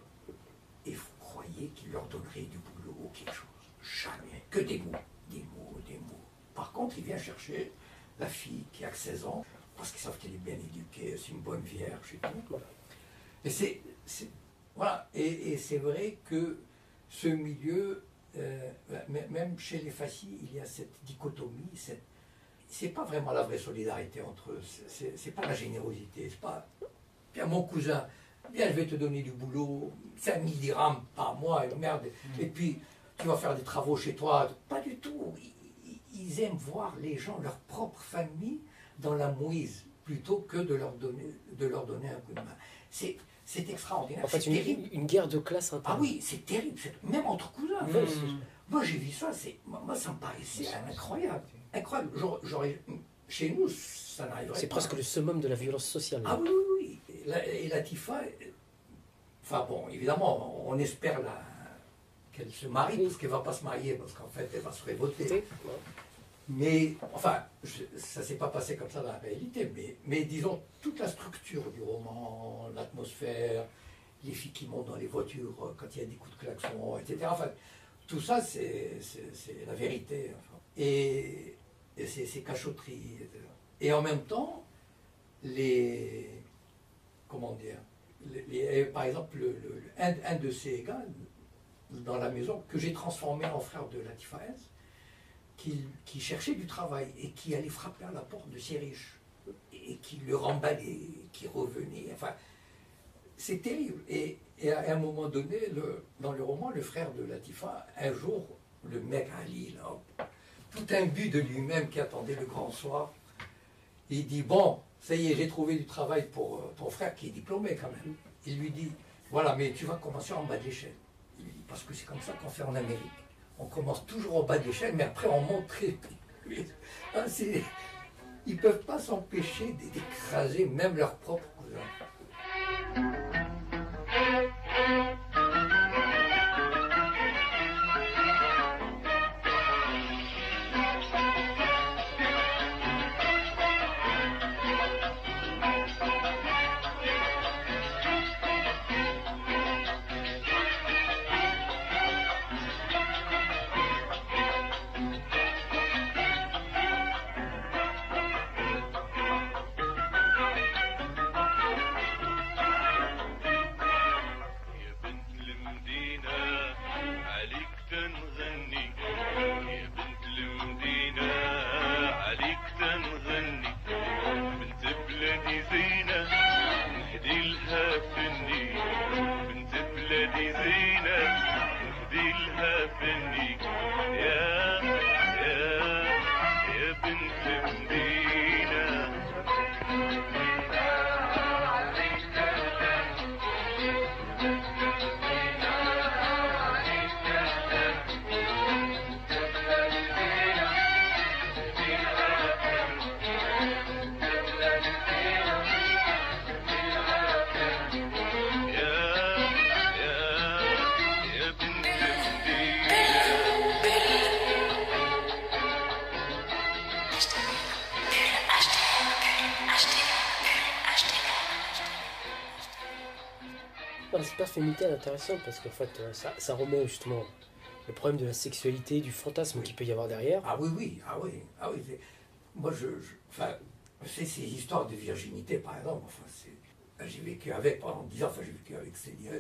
Et vous croyez qu'ils leur donneraient du boulot ou quelque chose? Jamais. Que des mots, des mots, des mots. Par contre, il vient chercher la fille qui a que 16 ans, parce qu'ils savent qu'elle est bien éduquée, c'est une bonne vierge et tout. Et voilà. Et c'est vrai que ce milieu, même chez les Fassi, il y a cette dichotomie, c'est pas vraiment la vraie solidarité entre eux, c'est pas la générosité, c'est pas, bien mon cousin, bien je vais te donner du boulot, 5000 dirhams par mois, et merde, et puis tu vas faire des travaux chez toi, pas du tout. Ils aiment voir les gens, leur propre famille, dans la mouise, plutôt que de leur donner un coup de main. C'est extraordinaire. En fait, une guerre de classe interne. Ah oui, c'est terrible, même entre cousins. Moi, j'ai vu ça, moi, ça me paraissait incroyable. Incroyable. Chez nous, ça n'arriverait pas. C'est presque le summum de la violence sociale. Ah oui, oui, oui. Et Latifa, enfin bon, évidemment, on espère qu'elle se marie, parce qu'elle ne va pas se marier, parce qu'en fait, elle va se révolter. Mais, enfin, ça ne s'est pas passé comme ça dans la réalité, mais disons, toute la structure du roman, l'atmosphère, les filles qui montent dans les voitures quand il y a des coups de klaxon, etc. Enfin, tout ça, c'est la vérité. Enfin. Et ces cachotteries, etc. Et en même temps, comment dire, par exemple, un de ces gars, dans la maison, que j'ai transformé en frère de Latifa S, qui cherchait du travail et qui allait frapper à la porte de ces riches et qui le remballait, qui revenait. Enfin, c'est terrible. Et à un moment donné, dans le roman, le frère de Latifa, un jour, le mec Ali, là, tout imbu de lui-même qui attendait le grand soir, il dit, bon, ça y est, j'ai trouvé du travail pour ton frère qui est diplômé quand même. Il lui dit, voilà, mais tu vas commencer en bas de l'échelle. Il lui dit, parce que c'est comme ça qu'on fait en Amérique. On commence toujours au bas de l'échelle, mais après on monte très vite. Ils ne peuvent pas s'empêcher d'écraser même leurs propres cousins. L'espère féminité est intéressante parce qu'en fait, ça remet justement le problème de la sexualité, du fantasme qu'il peut y avoir derrière. Ah oui, oui, ah oui, ah oui. Moi, enfin, c'est ces histoires de virginité, par exemple. Enfin, j'ai vécu avec pendant 10 ans. Enfin, j'ai vécu avec Célia.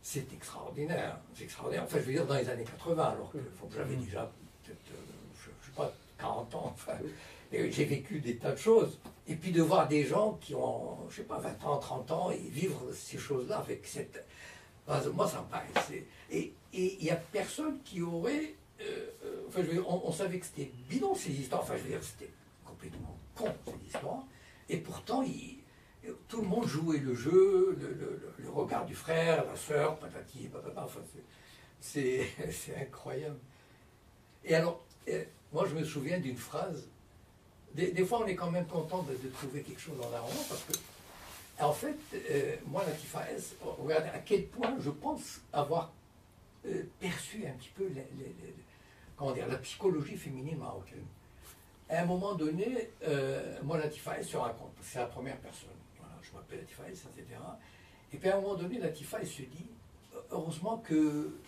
C'est extraordinaire, c'est extraordinaire. Enfin, je veux dire dans les années 80, alors que j'avais déjà peut-être, je sais pas, 40 ans. Enfin, et j'ai vécu des tas de choses. Et puis de voir des gens qui ont, je sais pas, 20 ans, 30 ans, et vivre ces choses-là avec cette... Moi, ça me paraissait... Et il n'y a personne qui aurait... enfin, je veux dire, on savait que c'était bidon, ces histoires. Enfin, je veux dire, c'était complètement con, ces histoires. Et pourtant, tout le monde jouait le jeu, le regard du frère, la sœur, patati, patata. Enfin, c'est incroyable. Et alors, moi, je me souviens d'une phrase... Des fois, on est quand même content de trouver quelque chose dans un roman, parce que En fait, moi, Latifa S, regardez à quel point je pense avoir perçu un petit peu comment dire, la psychologie féminine marocaine. À un moment donné, moi, Latifa S se raconte, c'est la première personne. Voilà, je m'appelle Latifa S, etc. Et puis à un moment donné, Latifa S se dit, heureusement que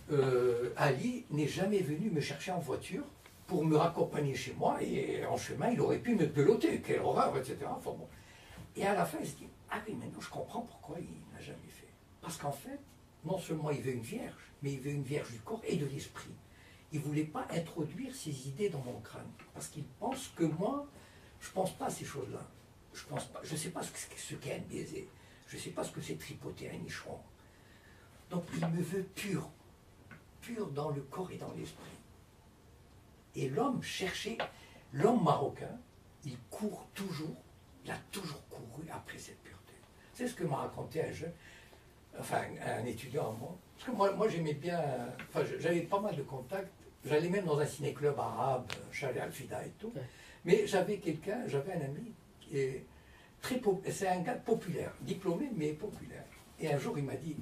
Ali n'est jamais venu me chercher en voiture pour me raccompagner chez moi, et en chemin, il aurait pu me peloter, quelle horreur, etc. Enfin, bon. Et à la fin, il se dit, ah oui, maintenant je comprends pourquoi il n'a jamais fait. Parce qu'en fait, non seulement il veut une vierge, mais il veut une vierge du corps et de l'esprit. Il ne voulait pas introduire ses idées dans mon crâne. Parce qu'il pense que moi, je ne pense pas à ces choses-là. Je ne sais pas ce qu'est un baiser. Je ne sais pas ce que c'est tripoter un nicheron. Donc il me veut pur. Pur dans le corps et dans l'esprit. Et l'homme marocain, il court toujours, il a toujours couru après cette pureté. C'est ce que m'a raconté un jeune, enfin un étudiant à moi. Parce que moi j'aimais bien, enfin j'avais pas mal de contacts, j'allais même dans un ciné-club arabe, Chalet Al-Fida et tout. Mais j'avais un ami qui est c'est un gars populaire, diplômé mais populaire. Et un jour il m'a dit,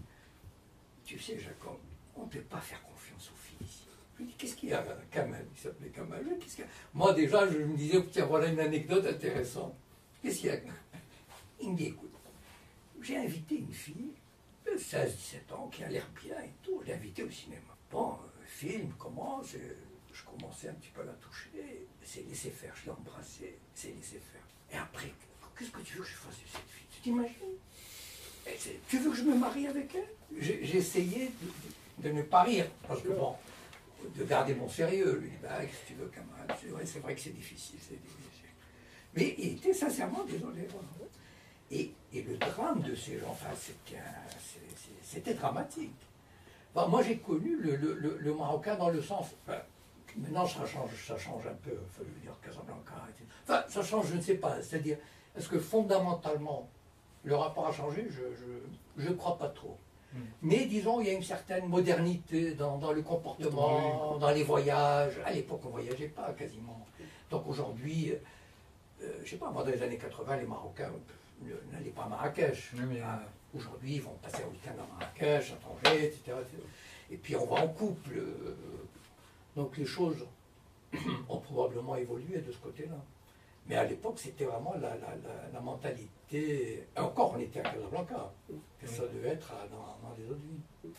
tu sais Jacob, on ne peut pas faire confiance aux filles ici. Je lui dis, qu'est-ce qu'il y a, Kamal? Il s'appelait Kamal. Qu'est-ce qu'il y a? Moi, déjà, je me disais, tiens, voilà une anecdote intéressante. Qu'est-ce qu'il y a? Il me dit, écoute, j'ai invité une fille de 16-17 ans qui a l'air bien et tout. Je l'ai invitée au cinéma. Bon, le film commence, je commençais un petit peu à la toucher. C'est laissé faire, je l'ai embrassée, c'est laissé faire. Et après, qu'est-ce que tu veux que je fasse de cette fille? Tu t'imagines? Tu veux que je me marie avec elle? J'ai essayé de ne pas rire, parce que bon, de garder mon sérieux. Lui dit, bah, qu'est-ce que tu veux, camarade? C'est vrai que c'est difficile, c'est difficile. Mais il était sincèrement désolé. Voilà. Et le drame de ces gens, enfin, c'était dramatique. Enfin, moi, j'ai connu le Marocain dans le sens... Enfin, maintenant, ça change un peu, enfin, je veux dire, Casablanca, etc. Enfin, ça change, je ne sais pas. C'est-à-dire, est-ce que fondamentalement, le rapport a changé? Je ne crois pas trop. Mais disons, il y a une certaine modernité dans le comportement, dans les voyages. À l'époque, on ne voyageait pas quasiment. Donc aujourd'hui, je ne sais pas, moi, dans les années 80, les Marocains n'allaient pas à Marrakech. Aujourd'hui, ils vont passer un week-end à Marrakech, à Tanger, etc. Et puis on va en couple. Donc les choses ont probablement évolué de ce côté-là. Mais à l'époque, c'était vraiment la mentalité. Et encore, on était à Casablanca. Ça devait être dans les autres villes.